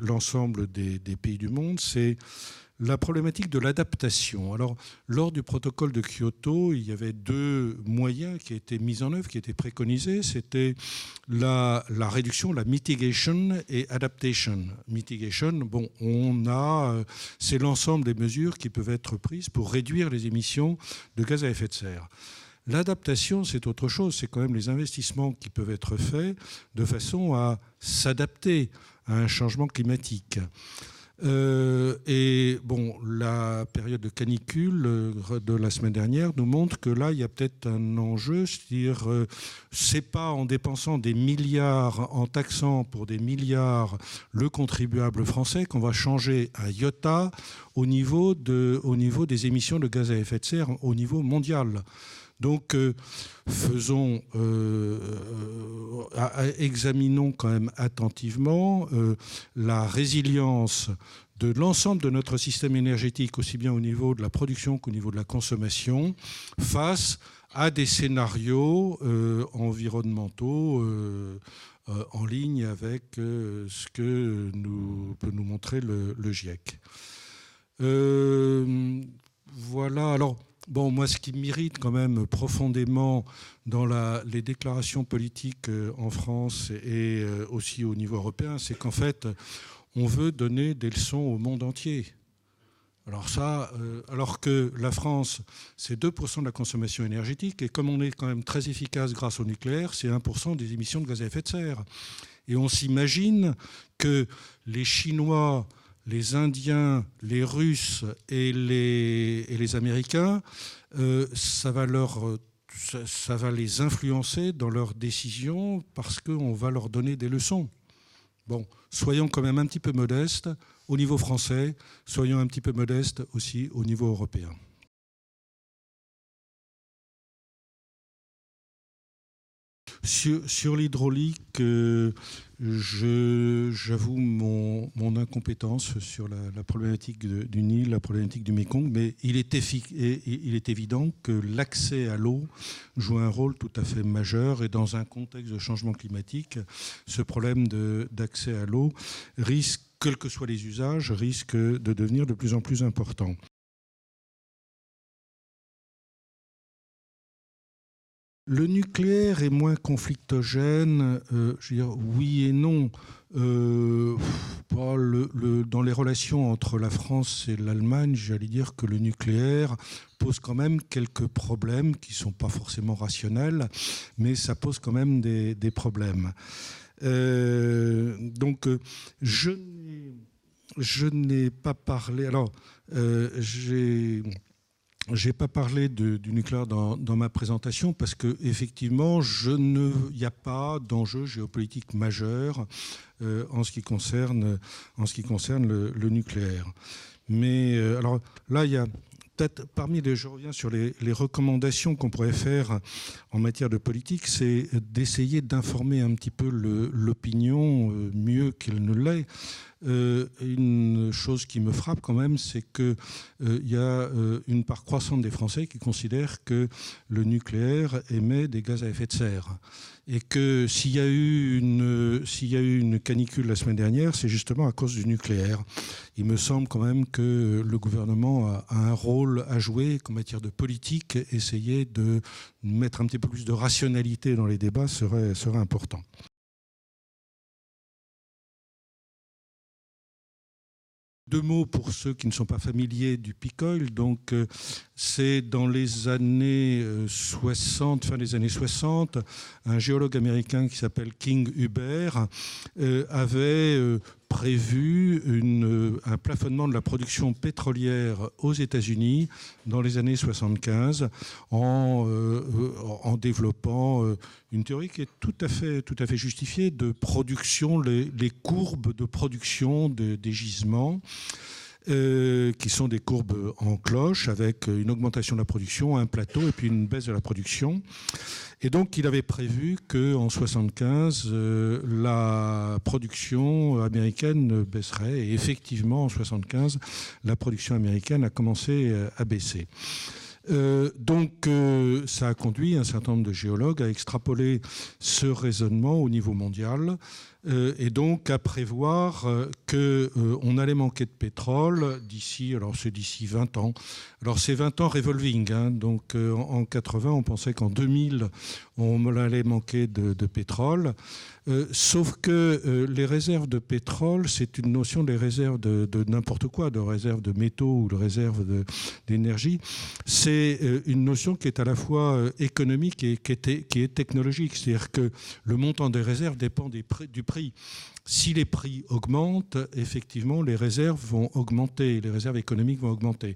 pays du monde, c'est la problématique de l'adaptation. Alors, lors du protocole de Kyoto, il y avait deux moyens qui étaient mis en œuvre, qui étaient préconisés. C'était la réduction, la mitigation et adaptation. Mitigation, c'est l'ensemble des mesures qui peuvent être prises pour réduire les émissions de gaz à effet de serre. L'adaptation, c'est autre chose. C'est quand même les investissements qui peuvent être faits de façon à s'adapter à un changement climatique. La période de canicule de la semaine dernière nous montre que là, il y a peut-être un enjeu, c'est-à-dire c'est pas en dépensant des milliards, en taxant pour des milliards le contribuable français qu'on va changer un iota au niveau des émissions de gaz à effet de serre au niveau mondial. Donc, examinons quand même attentivement la résilience de l'ensemble de notre système énergétique, aussi bien au niveau de la production qu'au niveau de la consommation, face à des scénarios environnementaux en ligne avec ce que peut nous montrer le GIEC. Voilà, alors... Bon, moi, ce qui m'irrite quand même profondément dans les déclarations politiques en France et aussi au niveau européen, c'est qu'en fait, on veut donner des leçons au monde entier. Alors alors que la France, c'est 2% de la consommation énergétique, et comme on est quand même très efficace grâce au nucléaire, c'est 1% des émissions de gaz à effet de serre. Et on s'imagine que les Chinois, les Indiens, les Russes et les Américains, ça va les influencer dans leurs décisions parce qu'on va leur donner des leçons. Bon, soyons quand même un petit peu modestes au niveau français, soyons un petit peu modestes aussi au niveau européen. Sur l'hydraulique, j'avoue mon incompétence sur la problématique du Nil, la problématique du Mékong, mais il est évident que l'accès à l'eau joue un rôle tout à fait majeur, et dans un contexte de changement climatique, ce problème d'accès à l'eau risque, quels que soient les usages, risque de devenir de plus en plus important. Le nucléaire est moins conflictogène, je veux dire, oui et non. Dans les relations entre la France et l'Allemagne, j'allais dire que le nucléaire pose quand même quelques problèmes qui ne sont pas forcément rationnels, mais ça pose quand même des problèmes. Donc, je n'ai pas parlé... Alors, j'ai pas parlé du nucléaire dans ma présentation parce qu'effectivement, il n'y a pas d'enjeu géopolitique majeur en ce qui concerne le nucléaire. Mais alors là, il y a peut-être je reviens sur les recommandations qu'on pourrait faire en matière de politique, c'est d'essayer d'informer un petit peu l'opinion mieux qu'elle ne l'est. Une chose qui me frappe quand même, c'est qu'il y a une part croissante des Français qui considèrent que le nucléaire émet des gaz à effet de serre. Et que s'il y a eu une canicule la semaine dernière, c'est justement à cause du nucléaire. Il me semble quand même que le gouvernement a un rôle à jouer en matière de politique. Essayer de mettre un petit peu plus de rationalité dans les débats serait important. Deux mots pour ceux qui ne sont pas familiers du peak oil. Donc, c'est dans les années 60, fin des années 60, un géologue américain qui s'appelle King Huber avait prévu un plafonnement de la production pétrolière aux États-Unis dans les années 75 en développant une théorie qui est tout à fait justifiée de production, les courbes de production des gisements. Qui sont des courbes en cloche avec une augmentation de la production, un plateau et puis une baisse de la production. Et donc, il avait prévu qu'en 1975, la production américaine baisserait. Et effectivement, en 1975, la production américaine a commencé à baisser. Donc, ça a conduit un certain nombre de géologues à extrapoler ce raisonnement au niveau mondial et donc à prévoir qu'on allait manquer de pétrole d'ici 20 ans. Alors, c'est 20 ans revolving. Hein, donc, en 80, on pensait qu'en 2000, on allait manquer de pétrole. Sauf que les réserves de pétrole, c'est une notion des réserves de n'importe quoi, de réserves de métaux ou de réserves d'énergie. C'est une notion qui est à la fois économique et qui est technologique. C'est-à-dire que le montant des réserves dépend du prix. Si les prix augmentent, effectivement, les réserves vont augmenter, les réserves économiques vont augmenter.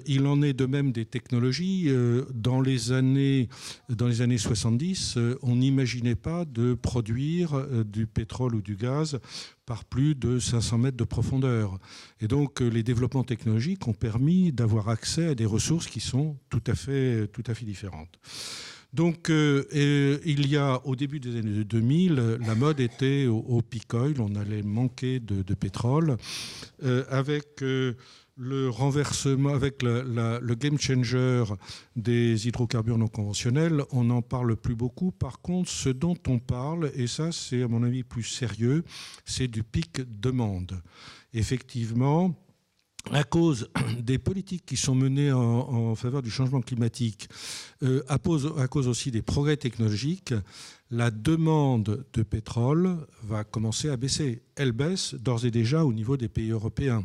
Il en est de même des technologies. Dans les années 70, on n'imaginait pas de produire du pétrole ou du gaz par plus de 500 mètres de profondeur. Et donc, les développements technologiques ont permis d'avoir accès à des ressources qui sont tout à fait différentes. Donc, il y a, au début des années 2000, la mode était au peak oil, on allait manquer de pétrole, avec le renversement, avec le game changer des hydrocarbures non conventionnels, on n'en parle plus beaucoup. Par contre, ce dont on parle, et ça c'est à mon avis plus sérieux, c'est du pic demande. Effectivement, à cause des politiques qui sont menées en faveur du changement climatique, à cause aussi des progrès technologiques, la demande de pétrole va commencer à baisser. Elle baisse d'ores et déjà au niveau des pays européens.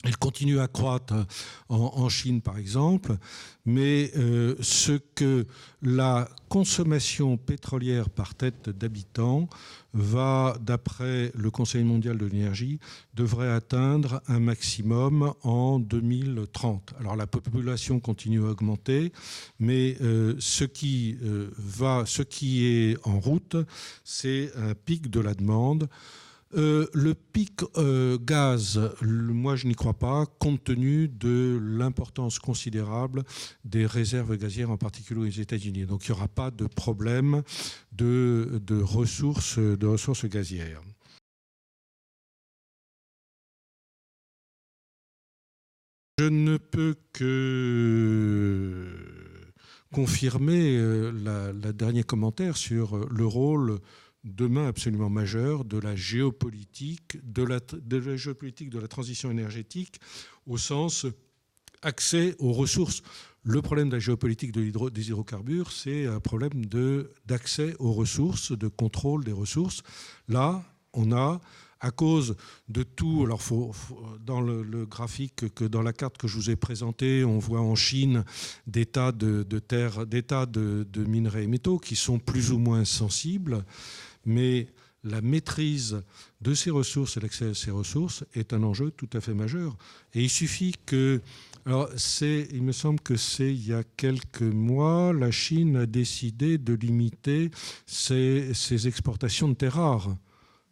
Elle continue à croître en Chine, par exemple, mais ce que la consommation pétrolière par tête d'habitant va, d'après le Conseil mondial de l'énergie, devrait atteindre un maximum en 2030. Alors la population continue à augmenter, mais ce qui est en route, c'est un pic de la demande Le pic gaz, moi je n'y crois pas, compte tenu de l'importance considérable des réserves gazières, en particulier aux États-Unis. Donc il n'y aura pas de problème de ressources gazières. Je ne peux que confirmer le dernier commentaire sur le rôle demain absolument majeur de la géopolitique, de la géopolitique de la transition énergétique au sens accès aux ressources. Le problème de la géopolitique des hydrocarbures, c'est un problème d'accès aux ressources, de contrôle des ressources. Là, on a, à cause de tout, alors dans le graphique, dans la carte que je vous ai présentée, on voit en Chine des tas de terres, des tas de minerais et métaux qui sont plus ou moins sensibles, mais la maîtrise de ces ressources et l'accès à ces ressources est un enjeu tout à fait majeur. Et il suffit que... Alors, il me semble que c'est il y a quelques mois, la Chine a décidé de limiter ses exportations de terres rares.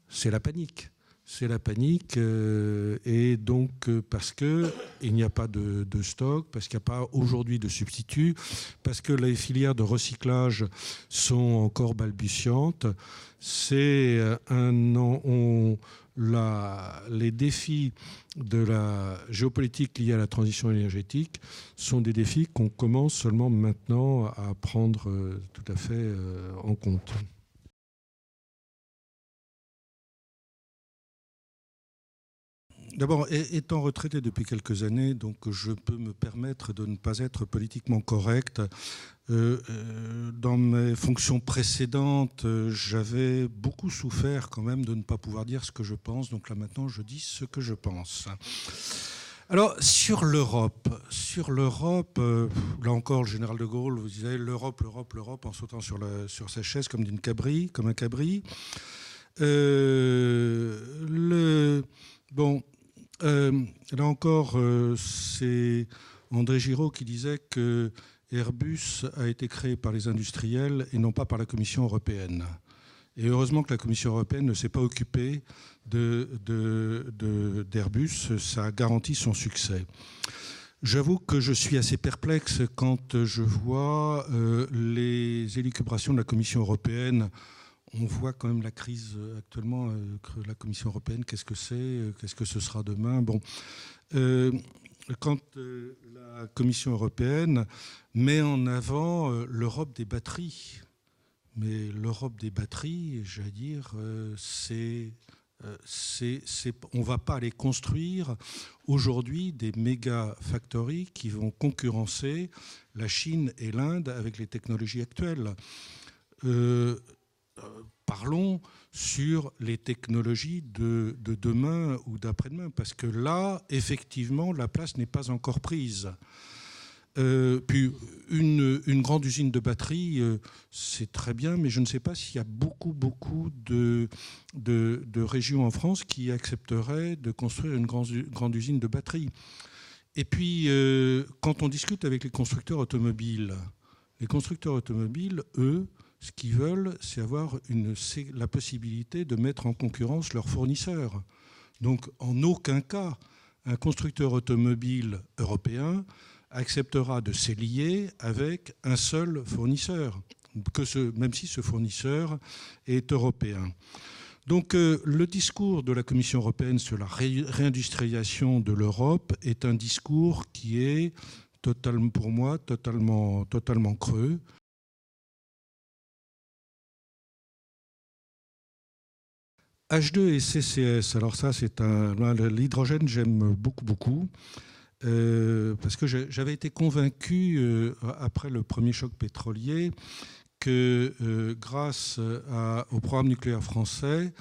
C'est la panique. C'est la panique, et donc parce qu'il n'y a pas de stock, parce qu'il n'y a pas aujourd'hui de substitut, parce que les filières de recyclage sont encore balbutiantes. C'est les défis de la géopolitique liés à la transition énergétique sont des défis qu'on commence seulement maintenant à prendre tout à fait en compte. D'abord, étant retraité depuis quelques années, donc je peux me permettre de ne pas être politiquement correct. Dans mes fonctions précédentes, j'avais beaucoup souffert quand même de ne pas pouvoir dire ce que je pense. Donc là maintenant, je dis ce que je pense. Alors, sur l'Europe, là encore, le général de Gaulle vous disait l'Europe, en sautant sur sa chaise comme un cabri. Là encore, c'est André Giraud qui disait que Airbus a été créé par les industriels et non pas par la Commission européenne. Et heureusement que la Commission européenne ne s'est pas occupée d'Airbus, ça a garanti son succès. J'avoue que je suis assez perplexe quand je vois les élucubrations de la Commission européenne. On voit quand même la crise actuellement, la Commission européenne, qu'est-ce que c'est, qu'est-ce que ce sera demain. Bon, quand la Commission européenne met en avant l'Europe des batteries, mais l'Europe des batteries, j'allais dire, on ne va pas aller construire aujourd'hui des méga factories qui vont concurrencer la Chine et l'Inde avec les technologies actuelles. Parlons sur les technologies de demain ou d'après-demain, parce que là, effectivement, la place n'est pas encore prise. Puis une grande usine de batterie, c'est très bien, mais je ne sais pas s'il y a beaucoup de régions en France qui accepteraient de construire une grande usine de batterie. Et puis, quand on discute avec les constructeurs automobiles, eux, ce qu'ils veulent, c'est avoir la possibilité de mettre en concurrence leurs fournisseurs. Donc, en aucun cas, un constructeur automobile européen acceptera de s'allier avec un seul fournisseur, même si ce fournisseur est européen. Donc, le discours de la Commission européenne sur la réindustrialisation de l'Europe est un discours qui est, pour moi, totalement creux. H2 et CCS, alors ça, l'hydrogène, j'aime beaucoup. Parce que j'avais été convaincu, après le premier choc pétrolier, que grâce au programme nucléaire français,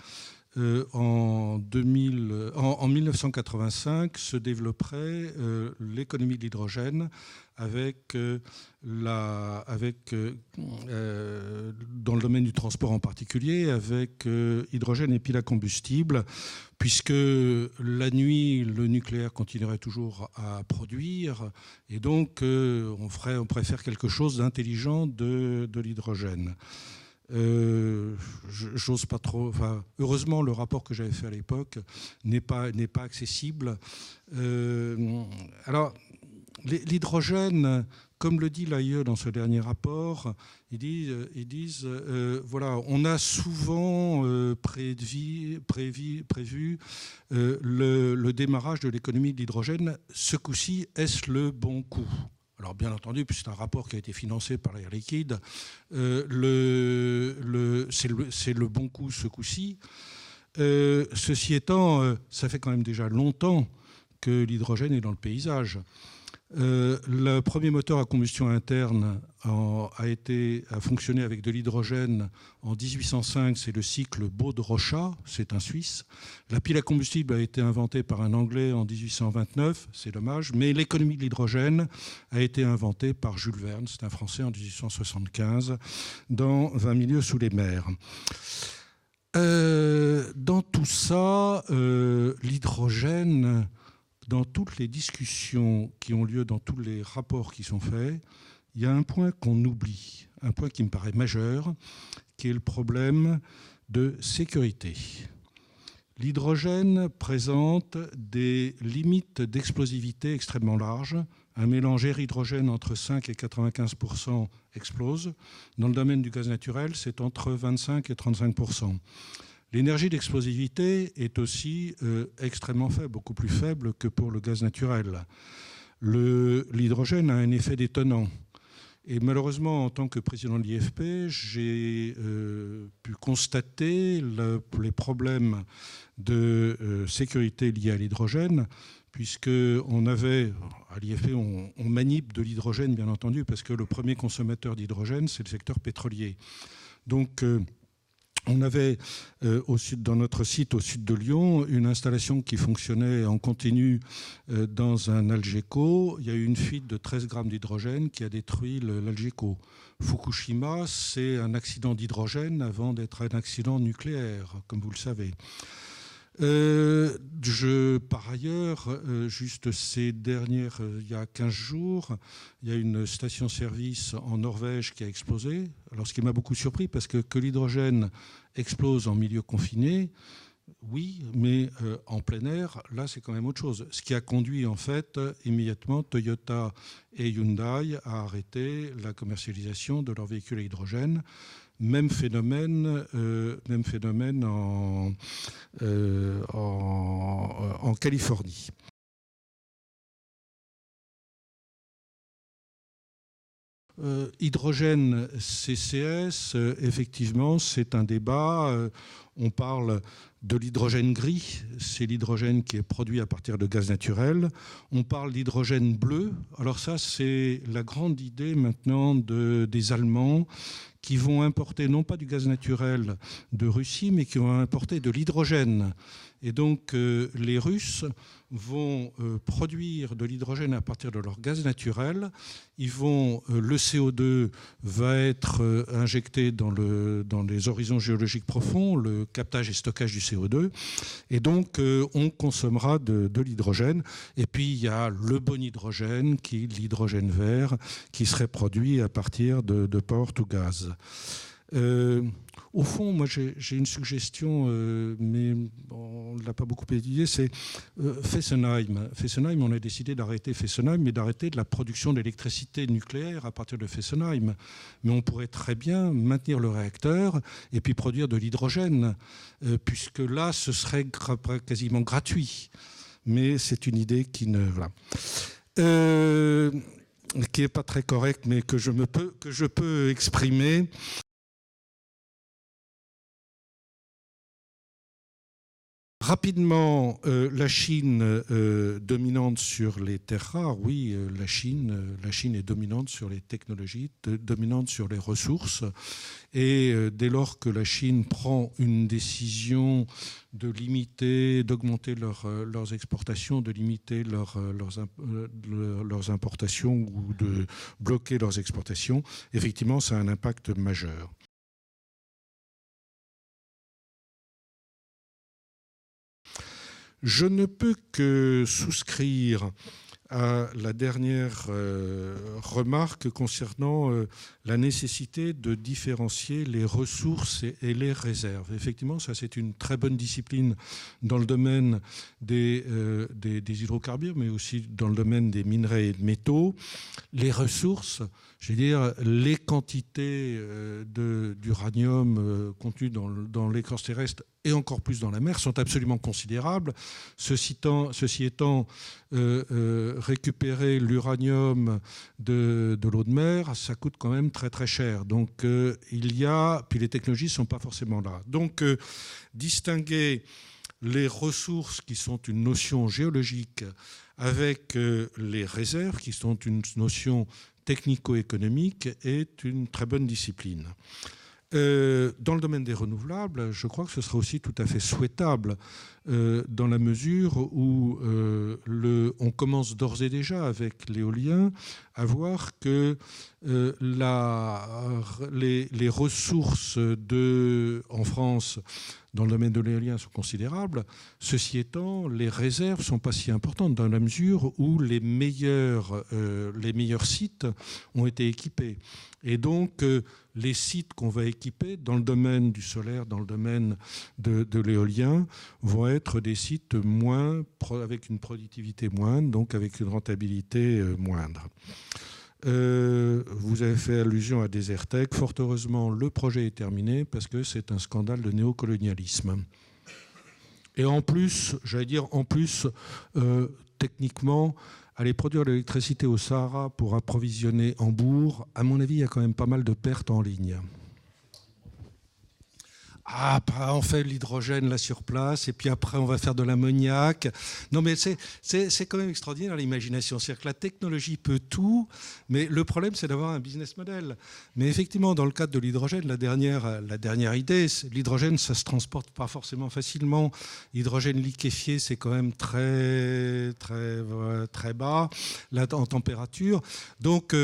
en 1985 se développerait l'économie de l'hydrogène dans le domaine du transport en particulier, avec hydrogène et piles à combustible, puisque la nuit, le nucléaire continuerait toujours à produire, et donc on pourrait faire quelque chose d'intelligent de l'hydrogène. J'ose pas trop. Enfin, heureusement, le rapport que j'avais fait à l'époque n'est pas accessible. Alors, l'hydrogène, comme le dit l'AIE dans ce dernier rapport, ils disent voilà, on a souvent prévu le démarrage de l'économie de l'hydrogène. Ce coup-ci, est-ce le bon coup ? Alors bien entendu, puisque c'est un rapport qui a été financé par Air Liquide, c'est le bon coup ce coup-ci. Ceci étant, ça fait quand même déjà longtemps que l'hydrogène est dans le paysage. Le premier moteur à combustion interne a fonctionné avec de l'hydrogène en 1805, c'est le cycle Bode-Rochat, c'est un Suisse. La pile à combustible a été inventée par un Anglais en 1829, c'est dommage, mais l'économie de l'hydrogène a été inventée par Jules Verne, c'est un Français en 1875, dans Un milieu sous les mers. Dans tout ça, l'hydrogène, dans toutes les discussions qui ont lieu, dans tous les rapports qui sont faits, il y a un point qu'on oublie, un point qui me paraît majeur, qui est le problème de sécurité. L'hydrogène présente des limites d'explosivité extrêmement larges. Un mélange air-hydrogène entre 5 et 95% explose. Dans le domaine du gaz naturel, c'est entre 25 et 35%. L'énergie d'explosivité est aussi extrêmement faible, beaucoup plus faible que pour le gaz naturel. L'hydrogène a un effet détonnant. Et malheureusement, en tant que président de l'IFP, j'ai pu constater les problèmes de sécurité liés à l'hydrogène, puisqu'on avait, à l'IFP, on manip de l'hydrogène, bien entendu, parce que le premier consommateur d'hydrogène, c'est le secteur pétrolier. Donc, on avait dans notre site au sud de Lyon une installation qui fonctionnait en continu dans un Algeco. Il y a eu une fuite de 13 grammes d'hydrogène qui a détruit l'Algeco. Fukushima, c'est un accident d'hydrogène avant d'être un accident nucléaire, comme vous le savez. Par ailleurs, juste il y a 15 jours, il y a une station-service en Norvège qui a explosé. Alors, ce qui m'a beaucoup surpris, parce que l'hydrogène explose en milieu confiné, oui, mais en plein air, là, c'est quand même autre chose. Ce qui a conduit, en fait, immédiatement Toyota et Hyundai à arrêter la commercialisation de leurs véhicules à hydrogène. Même phénomène en Californie. Hydrogène CCS, effectivement, c'est un débat. On parle de l'hydrogène gris, c'est l'hydrogène qui est produit à partir de gaz naturel. On parle d'hydrogène bleu. Alors ça, c'est la grande idée maintenant des Allemands qui vont importer non pas du gaz naturel de Russie, mais qui vont importer de l'hydrogène. Et donc, les Russes vont produire de l'hydrogène à partir de leur gaz naturel. Le CO2 va être injecté dans les horizons géologiques profonds, le captage et stockage du CO2. Et donc, on consommera de l'hydrogène. Et puis, il y a le bon hydrogène, qui est l'hydrogène vert, qui serait produit à partir de power to gas. Au fond, moi, j'ai une suggestion, mais on ne l'a pas beaucoup étudiée, c'est Fessenheim. Fessenheim, on a décidé d'arrêter Fessenheim, mais d'arrêter de la production d'électricité nucléaire à partir de Fessenheim. Mais on pourrait très bien maintenir le réacteur et puis produire de l'hydrogène, puisque là, ce serait quasiment gratuit. Mais c'est une idée qui ne... Voilà. Qui n'est pas très correcte, mais que je peux exprimer. Rapidement, la Chine dominante sur les terres rares. Oui, la Chine est dominante sur les technologies, dominante sur les ressources. Et dès lors que la Chine prend une décision de limiter, d'augmenter leurs exportations, de limiter leurs importations ou de bloquer leurs exportations, effectivement, ça a un impact majeur. Je ne peux que souscrire à la dernière remarque concernant la nécessité de différencier les ressources et les réserves. Effectivement, ça c'est une très bonne discipline dans le domaine des hydrocarbures, mais aussi dans le domaine des minerais et de métaux. Les ressources, je veux dire, les quantités d'uranium contenues dans l'écorce terrestre et encore plus dans la mer sont absolument considérables. Ceci étant, récupérer l'uranium de l'eau de mer, ça coûte quand même très très cher. Donc puis les technologies ne sont pas forcément là. Donc distinguer les ressources qui sont une notion géologique avec les réserves qui sont une notion technico-économique est une très bonne discipline. Dans le domaine des renouvelables, je crois que ce serait aussi tout à fait souhaitable dans la mesure où on commence d'ores et déjà avec l'éolien à voir que les ressources en France dans le domaine de l'éolien sont considérables. Ceci étant, les réserves ne sont pas si importantes dans la mesure où les meilleurs sites ont été équipés. Et donc, les sites qu'on va équiper dans le domaine du solaire, dans le domaine de l'éolien, vont être des sites avec une productivité moindre, donc avec une rentabilité moindre. Vous avez fait allusion à Desertec. Fort heureusement, le projet est terminé parce que c'est un scandale de néocolonialisme. Et en plus, techniquement, aller produire de l'électricité au Sahara pour approvisionner Hambourg, à mon avis, il y a quand même pas mal de pertes en ligne. On fait l'hydrogène là sur place, et puis après on va faire de l'ammoniac. Non, mais c'est quand même extraordinaire l'imagination. C'est-à-dire que la technologie peut tout, mais le problème c'est d'avoir un business model. Mais effectivement, dans le cadre de l'hydrogène, la dernière idée, l'hydrogène ça se transporte pas forcément facilement. L'hydrogène liquéfié c'est quand même très très très bas là, en température. Donc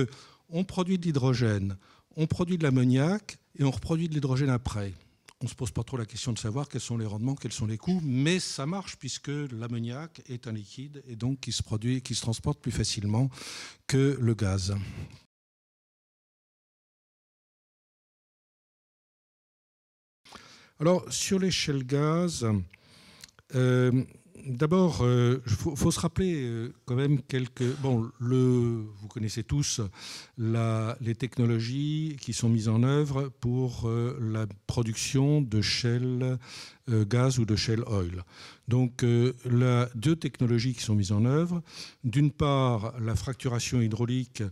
on produit de l'hydrogène, on produit de l'ammoniac et on reproduit de l'hydrogène après. On ne se pose pas trop la question de savoir quels sont les rendements, quels sont les coûts, mais ça marche puisque l'ammoniac est un liquide et donc qui se transporte plus facilement que le gaz. Alors, sur les shale gaz, d'abord, faut se rappeler quand même vous connaissez tous les technologies qui sont mises en œuvre pour la production de shale gaz ou de shale oil. Donc, deux technologies qui sont mises en œuvre. D'une part, la fracturation hydraulique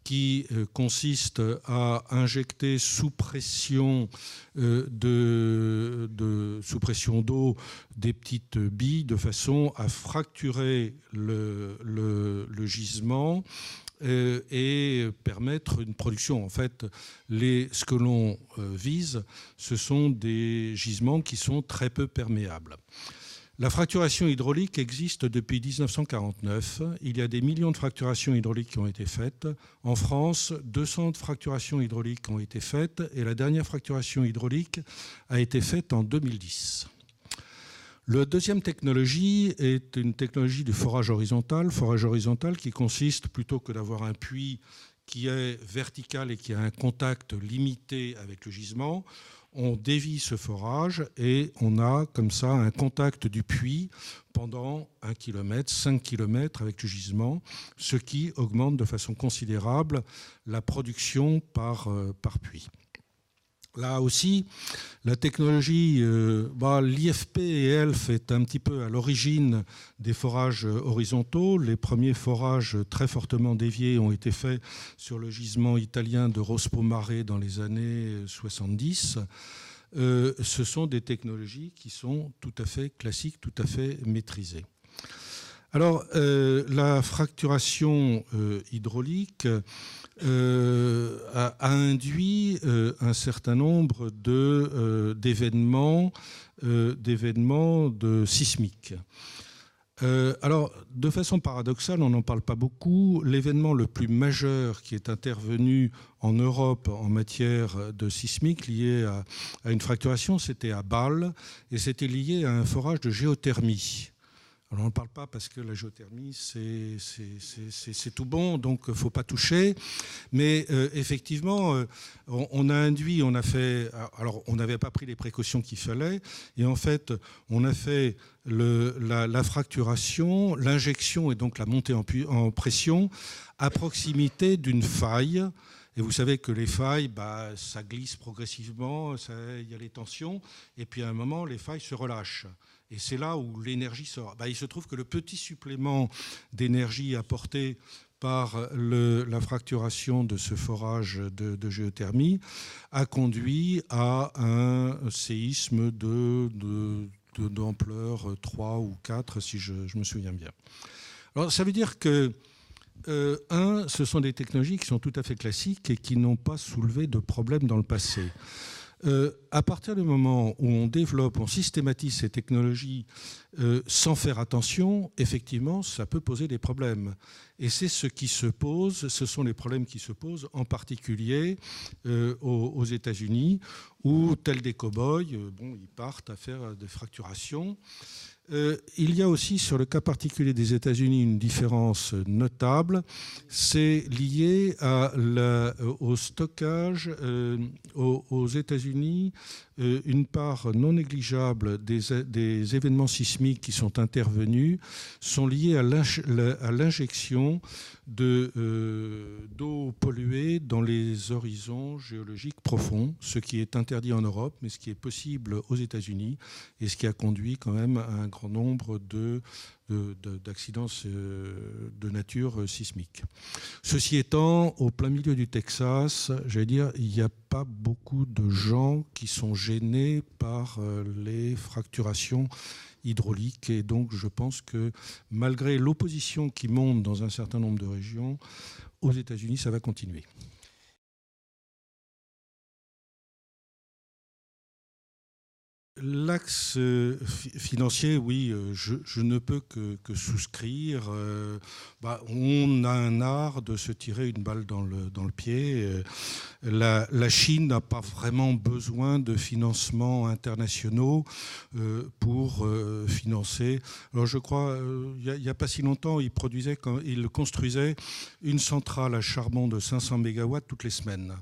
qui consiste à injecter sous pression d'eau des petites billes de façon à fracturer le gisement et permettre une production. En fait, ce que l'on vise, ce sont des gisements qui sont très peu perméables. La fracturation hydraulique existe depuis 1949. Il y a des millions de fracturations hydrauliques qui ont été faites. En France, 200 fracturations hydrauliques ont été faites et la dernière fracturation hydraulique a été faite en 2010. La deuxième technologie est une technologie du forage horizontal qui consiste, plutôt que d'avoir un puits qui est vertical et qui a un contact limité avec le gisement, on dévie ce forage et on a comme ça un contact du puits pendant 1 km, 5 km avec le gisement, ce qui augmente de façon considérable la production par puits. Là aussi, la technologie, l'IFP et ELF est un petit peu à l'origine des forages horizontaux. Les premiers forages très fortement déviés ont été faits sur le gisement italien de Rospo Mare dans les années 70. Ce sont des technologies qui sont tout à fait classiques, tout à fait maîtrisées. Alors, la fracturation hydraulique a induit un certain nombre d'événements sismiques. Alors, de façon paradoxale, on n'en parle pas beaucoup. L'événement le plus majeur qui est intervenu en Europe en matière de sismique lié à une fracturation, c'était à Bâle, et c'était lié à un forage de géothermie. Alors on ne parle pas parce que la géothermie, c'est tout bon, donc il ne faut pas toucher. Mais effectivement, on a induit, on a fait... Alors on n'avait pas pris les précautions qu'il fallait, et en fait, on a fait la fracturation, l'injection et donc la montée en pression à proximité d'une faille. Et vous savez que les failles, ça glisse progressivement, il y a les tensions, et puis à un moment, les failles se relâchent. Et c'est là où l'énergie sort. Il se trouve que le petit supplément d'énergie apporté par la fracturation de ce forage de géothermie a conduit à un séisme d'ampleur 3 ou 4, si je me souviens bien. Alors ça veut dire que ce sont des technologies qui sont tout à fait classiques et qui n'ont pas soulevé de problèmes dans le passé. À partir du moment où on développe, on systématise ces technologies sans faire attention, effectivement, ça peut poser des problèmes. Et c'est ce qui se pose, ce sont les problèmes qui se posent en particulier aux États-Unis, où, tels des cow-boys, ils partent à faire des fracturations. Il y a aussi sur le cas particulier des États-Unis une différence notable, c'est lié au stockage. Aux États-Unis, une part non négligeable des événements sismiques qui sont intervenus sont liés à l'injection d'eau polluée dans les horizons géologiques profonds, ce qui est interdit en Europe, mais ce qui est possible aux États-Unis, et ce qui a conduit quand même à un grand nombre d'accidents de nature sismique. Ceci étant, au plein milieu du Texas, j'allais dire, il n'y a pas beaucoup de gens qui sont gênés par les fracturations hydrauliques, et donc je pense que malgré l'opposition qui monte dans un certain nombre de régions, aux États-Unis, ça va continuer. L'axe financier, oui, je ne peux que souscrire. On a un art de se tirer une balle dans le pied. La Chine n'a pas vraiment besoin de financements internationaux pour financer. Alors je crois, il n'y a pas si longtemps, il construisait une centrale à charbon de 500 MW toutes les semaines.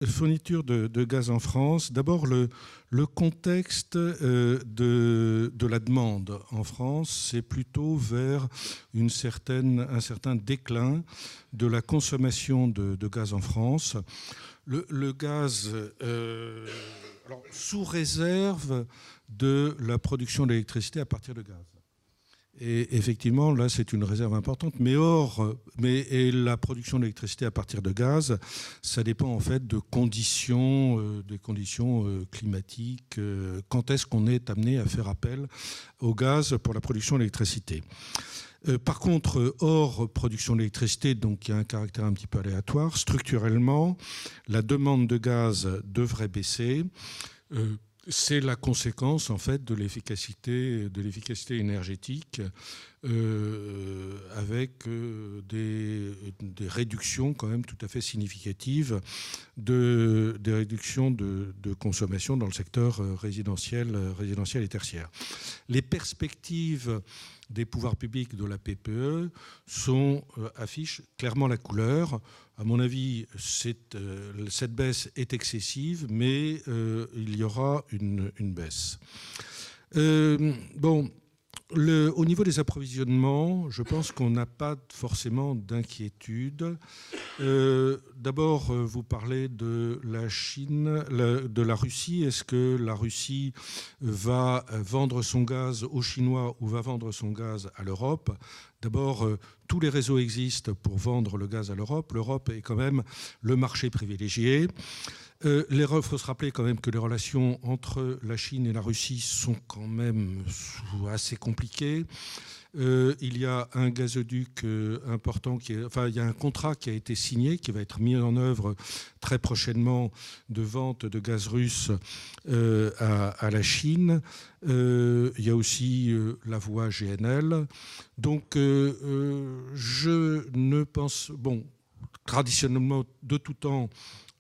Fourniture de gaz en France. D'abord, le contexte de la demande en France, c'est plutôt vers un certain déclin de la consommation de gaz en France. Le gaz, sous réserve de la production d'électricité à partir de gaz. Et effectivement, là, c'est une réserve importante. Mais la production d'électricité à partir de gaz, ça dépend en fait des conditions climatiques. Quand est-ce qu'on est amené à faire appel au gaz pour la production d'électricité ? Par contre, hors production d'électricité, donc il y a un caractère un petit peu aléatoire, structurellement, la demande de gaz devrait baisser. C'est la conséquence en fait de l'efficacité énergétique avec des réductions quand même tout à fait significatives des réductions de consommation dans le secteur résidentiel et tertiaire. Les perspectives des pouvoirs publics de la PPE affichent clairement la couleur. À mon avis, cette baisse est excessive, mais il y aura une baisse. Au niveau des approvisionnements, je pense qu'on n'a pas forcément d'inquiétude. D'abord, vous parlez de la Chine, de la Russie. Est-ce que la Russie va vendre son gaz aux Chinois ou va vendre son gaz à l'Europe ? D'abord, tous les réseaux existent pour vendre le gaz à l'Europe. L'Europe est quand même le marché privilégié. Il faut se rappeler quand même que les relations entre la Chine et la Russie sont quand même assez compliquées. Il y a un gazoduc important, il y a un contrat qui a été signé, qui va être mis en œuvre très prochainement de vente de gaz russe à la Chine. Il y a aussi la voie GNL. Donc, je ne pense... traditionnellement, de tout temps,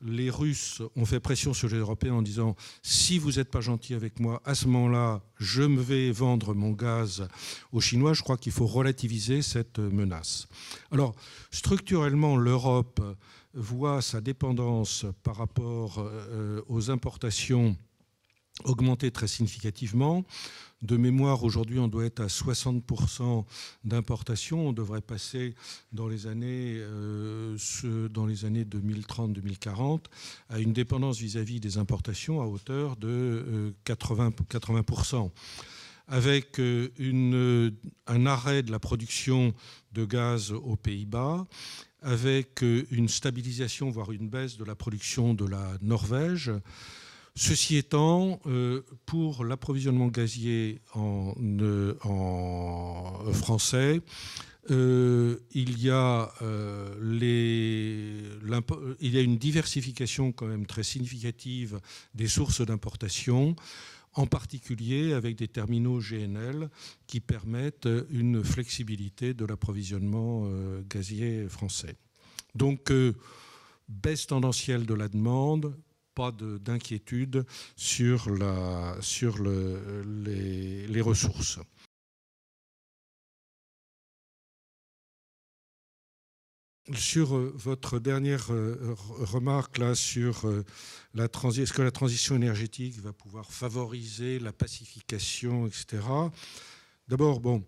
les Russes ont fait pression sur les Européens en disant « si vous n'êtes pas gentils avec moi, à ce moment-là, je me vais vendre mon gaz aux Chinois ». Je crois qu'il faut relativiser cette menace. Alors, structurellement, l'Europe voit sa dépendance par rapport aux importations augmenter très significativement. De mémoire, aujourd'hui, on doit être à 60% d'importation. On devrait passer dans les années 2030-2040 à une dépendance vis-à-vis des importations à hauteur de 80%. Avec un arrêt de la production de gaz aux Pays-Bas, avec une stabilisation, voire une baisse de la production de la Norvège. Ceci étant, pour l'approvisionnement gazier en français, il y a une diversification quand même très significative des sources d'importation, en particulier avec des terminaux GNL qui permettent une flexibilité de l'approvisionnement gazier français. Donc, baisse tendancielle de la demande, pas d'inquiétude sur les ressources. Sur votre dernière remarque là sur est-ce que la transition énergétique va pouvoir favoriser la pacification, etc. D'abord, bon,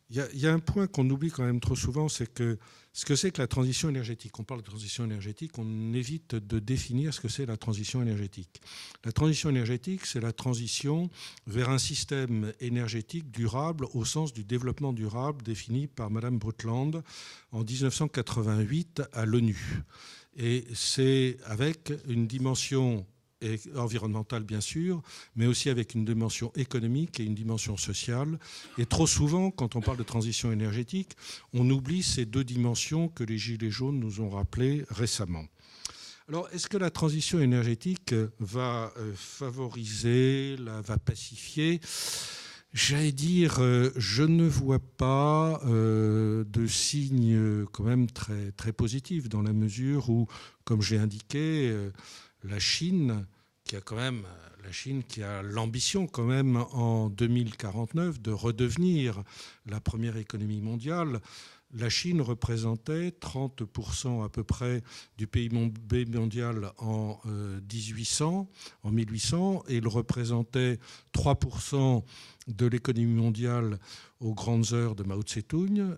il y a un point qu'on oublie quand même trop souvent, c'est que ce que c'est que la transition énergétique. On parle de transition énergétique, on évite de définir ce que c'est la transition énergétique. La transition énergétique, c'est la transition vers un système énergétique durable au sens du développement durable défini par Madame Brundtland en 1988 à l'ONU. Et c'est avec une dimension environnementale bien sûr, mais aussi avec une dimension économique et une dimension sociale. Et trop souvent, quand on parle de transition énergétique, on oublie ces deux dimensions que les Gilets jaunes nous ont rappelées récemment. Alors, est-ce que la transition énergétique va favoriser, va pacifier ? J'allais dire, je ne vois pas de signes quand même très, très positifs dans la mesure où, comme j'ai indiqué, la Chine qui a l'ambition quand même en 2049 de redevenir la première économie mondiale. La Chine représentait 30% à peu près du PIB mondial en 1800, et il représentait 3% de l'économie mondiale aux grandes heures de Mao Tse-tung.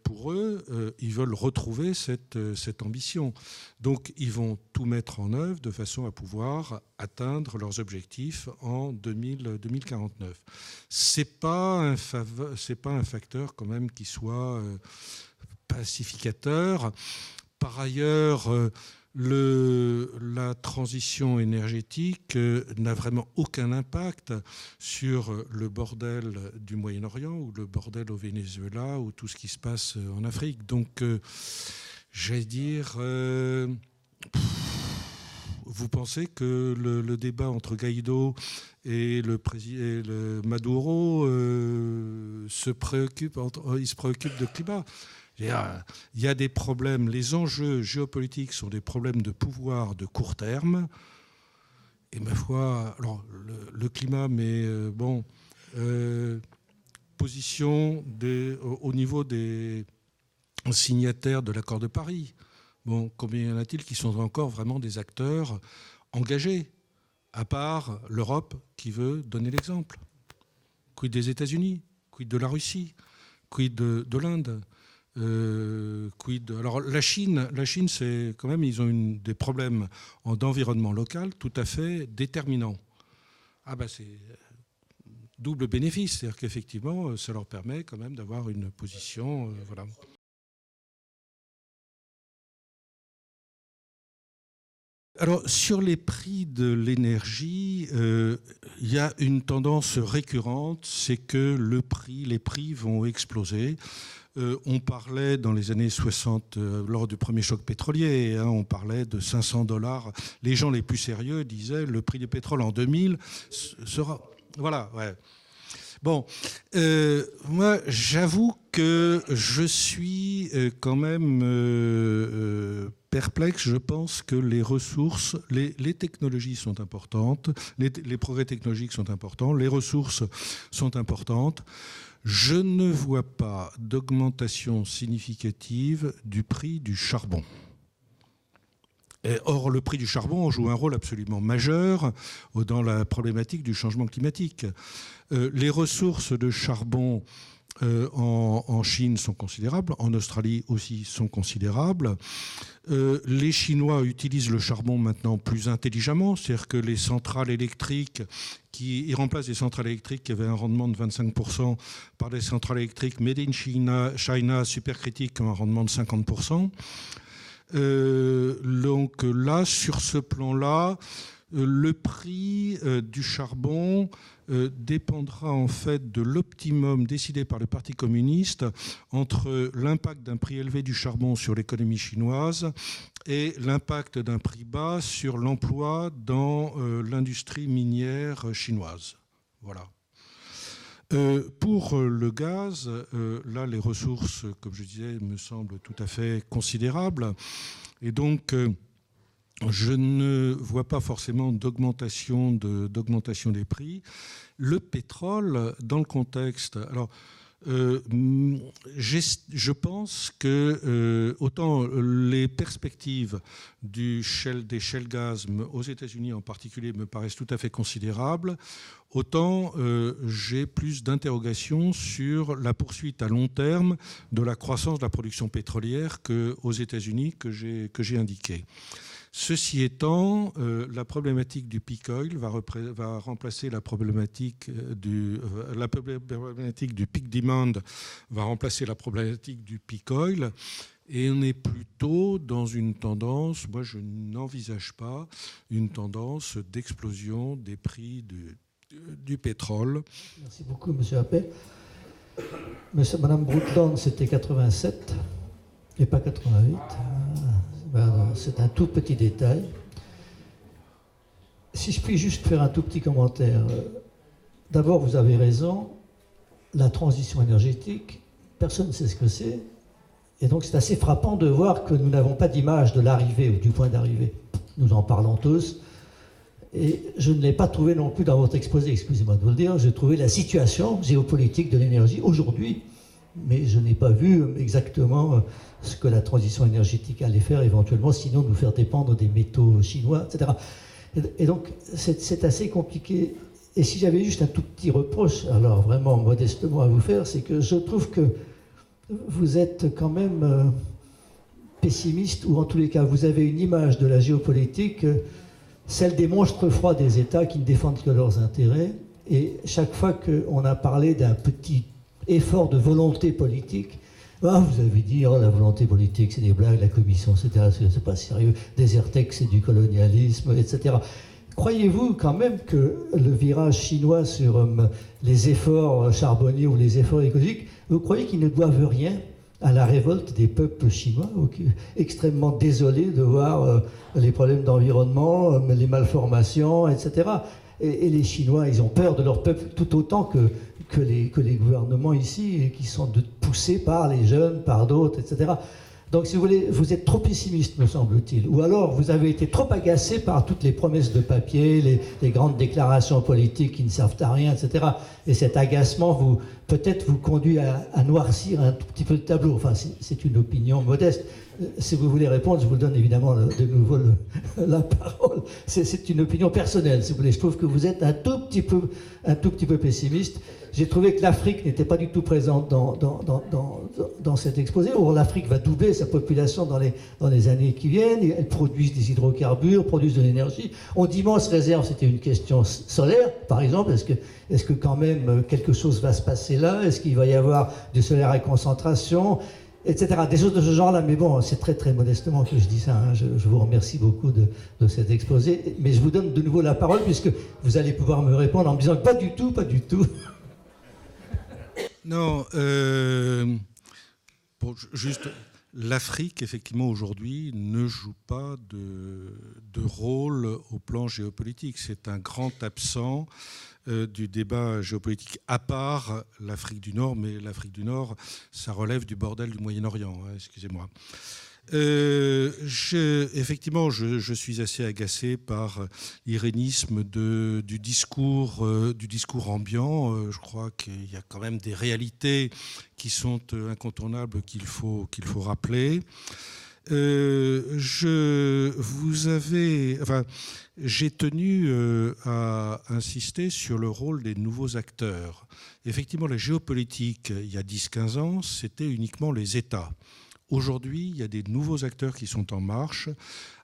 Pour eux, ils veulent retrouver cette ambition. Donc, ils vont tout mettre en œuvre de façon à pouvoir atteindre leurs objectifs en 2049. C'est pas un facteur quand même qui soit pacificateur. Par ailleurs, la transition énergétique n'a vraiment aucun impact sur le bordel du Moyen-Orient ou le bordel au Venezuela ou tout ce qui se passe en Afrique. Donc, j'allais dire, vous pensez que le débat entre Guaido et le Maduro se préoccupe de climat? Il y a des problèmes. Les enjeux géopolitiques sont des problèmes de pouvoir de court terme. Et ma foi, alors le climat, mais position au niveau des signataires de l'accord de Paris. Bon, combien y en a-t-il qui sont encore vraiment des acteurs engagés, à part l'Europe qui veut donner l'exemple? Quid des États-Unis? Quid de la Russie? Quid de l'Inde? Alors la Chine, c'est quand même, ils ont des problèmes d'environnement local tout à fait déterminants. C'est double bénéfice, c'est-à-dire qu'effectivement, ça leur permet quand même d'avoir une position, voilà. Alors, sur les prix de l'énergie, il y a une tendance récurrente, c'est que les prix vont exploser. On parlait dans les années 60, lors du premier choc pétrolier, on parlait de 500 $. Les gens les plus sérieux disaient le prix du pétrole en 2000 sera... Voilà, ouais. Bon, moi, j'avoue que je suis quand même perplexe. Je pense que les ressources, les technologies sont importantes, les progrès technologiques sont importants, les ressources sont importantes. Je ne vois pas d'augmentation significative du prix du charbon. Or, le prix du charbon joue un rôle absolument majeur dans la problématique du changement climatique. Les ressources de charbon en Chine sont considérables, en Australie aussi sont considérables. Les Chinois utilisent le charbon maintenant plus intelligemment, c'est-à-dire que les centrales électriques, ils remplacent des centrales électriques qui avaient un rendement de 25% par des centrales électriques made in China supercritiques qui ont un rendement de 50%. Donc là, sur ce plan-là, le prix du charbon dépendra en fait de l'optimum décidé par le Parti communiste entre l'impact d'un prix élevé du charbon sur l'économie chinoise et l'impact d'un prix bas sur l'emploi dans l'industrie minière chinoise. Voilà. Pour le gaz, là, les ressources, comme je disais, me semblent tout à fait considérables. Et donc, je ne vois pas forcément d'augmentation des prix. Le pétrole, dans le contexte... Alors, je pense que autant les perspectives des shale gas aux États-Unis en particulier me paraissent tout à fait considérables, autant j'ai plus d'interrogations sur la poursuite à long terme de la croissance de la production pétrolière qu'aux États-Unis que j'ai indiqué. Ceci étant, la problématique du peak oil va remplacer la problématique du peak demand, va remplacer la problématique du peak oil. Et on est plutôt dans une tendance, moi je n'envisage pas une tendance d'explosion des prix du pétrole. Merci beaucoup, M. Appel. Mme Brundtland, c'était 87 et pas 88. C'est un tout petit détail. Si je puis juste faire un tout petit commentaire. D'abord, vous avez raison, la transition énergétique, personne ne sait ce que c'est. Et donc, c'est assez frappant de voir que nous n'avons pas d'image de l'arrivée ou du point d'arrivée. Nous en parlons tous. Et je ne l'ai pas trouvé non plus dans votre exposé, excusez-moi de vous le dire. J'ai trouvé la situation géopolitique de l'énergie aujourd'hui. Mais je n'ai pas vu exactement ce que la transition énergétique allait faire éventuellement, sinon nous faire dépendre des métaux chinois, etc. Et donc, c'est assez compliqué. Et si j'avais juste un tout petit reproche, alors vraiment modestement à vous faire, c'est que je trouve que vous êtes quand même pessimiste, ou en tous les cas, vous avez une image de la géopolitique, celle des monstres froids des États qui ne défendent que leurs intérêts. Et chaque fois qu'on a parlé d'un petit effort de volonté politique, vous avez dit, oh, la volonté politique, c'est des blagues, la commission, etc., c'est pas sérieux, Desertec, c'est du colonialisme, etc. Croyez-vous quand même que le virage chinois sur les efforts charbonniers ou les efforts écologiques, vous croyez qu'ils ne doivent rien à la révolte des peuples chinois, extrêmement désolés de voir les problèmes d'environnement, les malformations, etc. Et les Chinois, ils ont peur de leur peuple tout autant que les gouvernements ici, qui sont poussés par les jeunes, par d'autres, etc. Donc, si vous voulez, vous êtes trop pessimiste, me semble-t-il. Ou alors, vous avez été trop agacé par toutes les promesses de papier, les grandes déclarations politiques qui ne servent à rien, etc. Et cet agacement, peut-être vous conduit à noircir un tout petit peu le tableau. Enfin, c'est une opinion modeste. Si vous voulez répondre, je vous donne évidemment de nouveau la parole. C'est une opinion personnelle, si vous voulez. Je trouve que vous êtes un tout petit peu pessimiste. J'ai trouvé que l'Afrique n'était pas du tout présente dans cet exposé. Or, l'Afrique va doubler sa population dans les années qui viennent. Elle produit des hydrocarbures, produit de l'énergie. On d'immenses réserves, c'était une question solaire, par exemple. Est-ce que quand même quelque chose va se passer là? Est-ce qu'il va y avoir du solaire à concentration, etc. Des choses de ce genre-là. Mais bon, c'est très très modestement que je dis ça. Hein. Je vous remercie beaucoup de cet exposé. Mais je vous donne de nouveau la parole puisque vous allez pouvoir me répondre en me disant que pas du tout, pas du tout. Non, juste, l'Afrique, effectivement, aujourd'hui, ne joue pas de rôle au plan géopolitique. C'est un grand absent du débat géopolitique, à part l'Afrique du Nord, mais l'Afrique du Nord, ça relève du bordel du Moyen-Orient, hein, excusez-moi. Effectivement, je suis assez agacé par l'irénisme du discours ambiant. Je crois qu'il y a quand même des réalités qui sont incontournables qu'il faut rappeler. J'ai tenu à insister sur le rôle des nouveaux acteurs. Effectivement, la géopolitique, il y a 10-15 ans, c'était uniquement les États. Aujourd'hui, il y a des nouveaux acteurs qui sont en marche,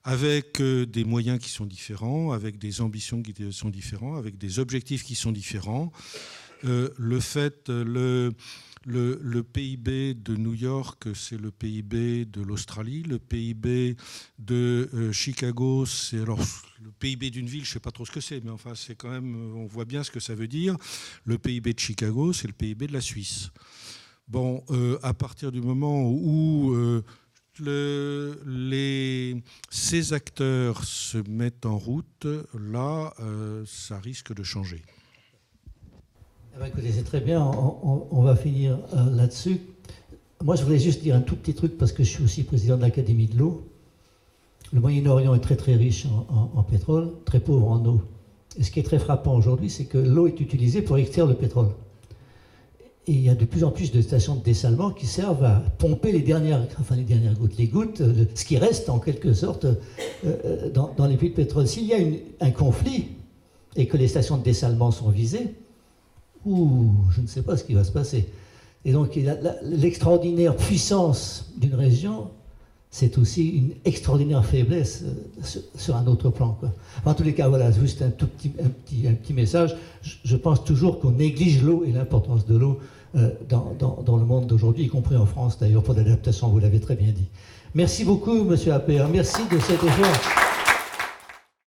avec des moyens qui sont différents, avec des ambitions qui sont différentes, avec des objectifs qui sont différents. Le PIB de New York, c'est le PIB de l'Australie. Le PIB de Chicago, c'est alors le PIB d'une ville, je ne sais pas trop ce que c'est, mais enfin, c'est quand même, on voit bien ce que ça veut dire. Le PIB de Chicago, c'est le PIB de la Suisse. Bon, à partir du moment où ces acteurs se mettent en route, là, ça risque de changer. Eh bien, écoutez, c'est très bien, on va finir là-dessus. Moi, je voulais juste dire un tout petit truc, parce que je suis aussi président de l'Académie de l'eau. Le Moyen-Orient est très très riche en pétrole, très pauvre en eau. Et ce qui est très frappant aujourd'hui, c'est que l'eau est utilisée pour extraire le pétrole. Et il y a de plus en plus de stations de dessalement qui servent à pomper les dernières gouttes, ce qui reste en quelque sorte dans les puits de pétrole. S'il y a un conflit et que les stations de dessalement sont visées, je ne sais pas ce qui va se passer. Et donc l'extraordinaire puissance d'une région, c'est aussi une extraordinaire faiblesse sur un autre plan, quoi. En tous les cas, voilà, juste un petit message. Je pense toujours qu'on néglige l'eau et l'importance de l'eau dans le monde d'aujourd'hui, y compris en France d'ailleurs, pour l'adaptation, vous l'avez très bien dit. Merci beaucoup, Monsieur Appert. Merci de cet effort.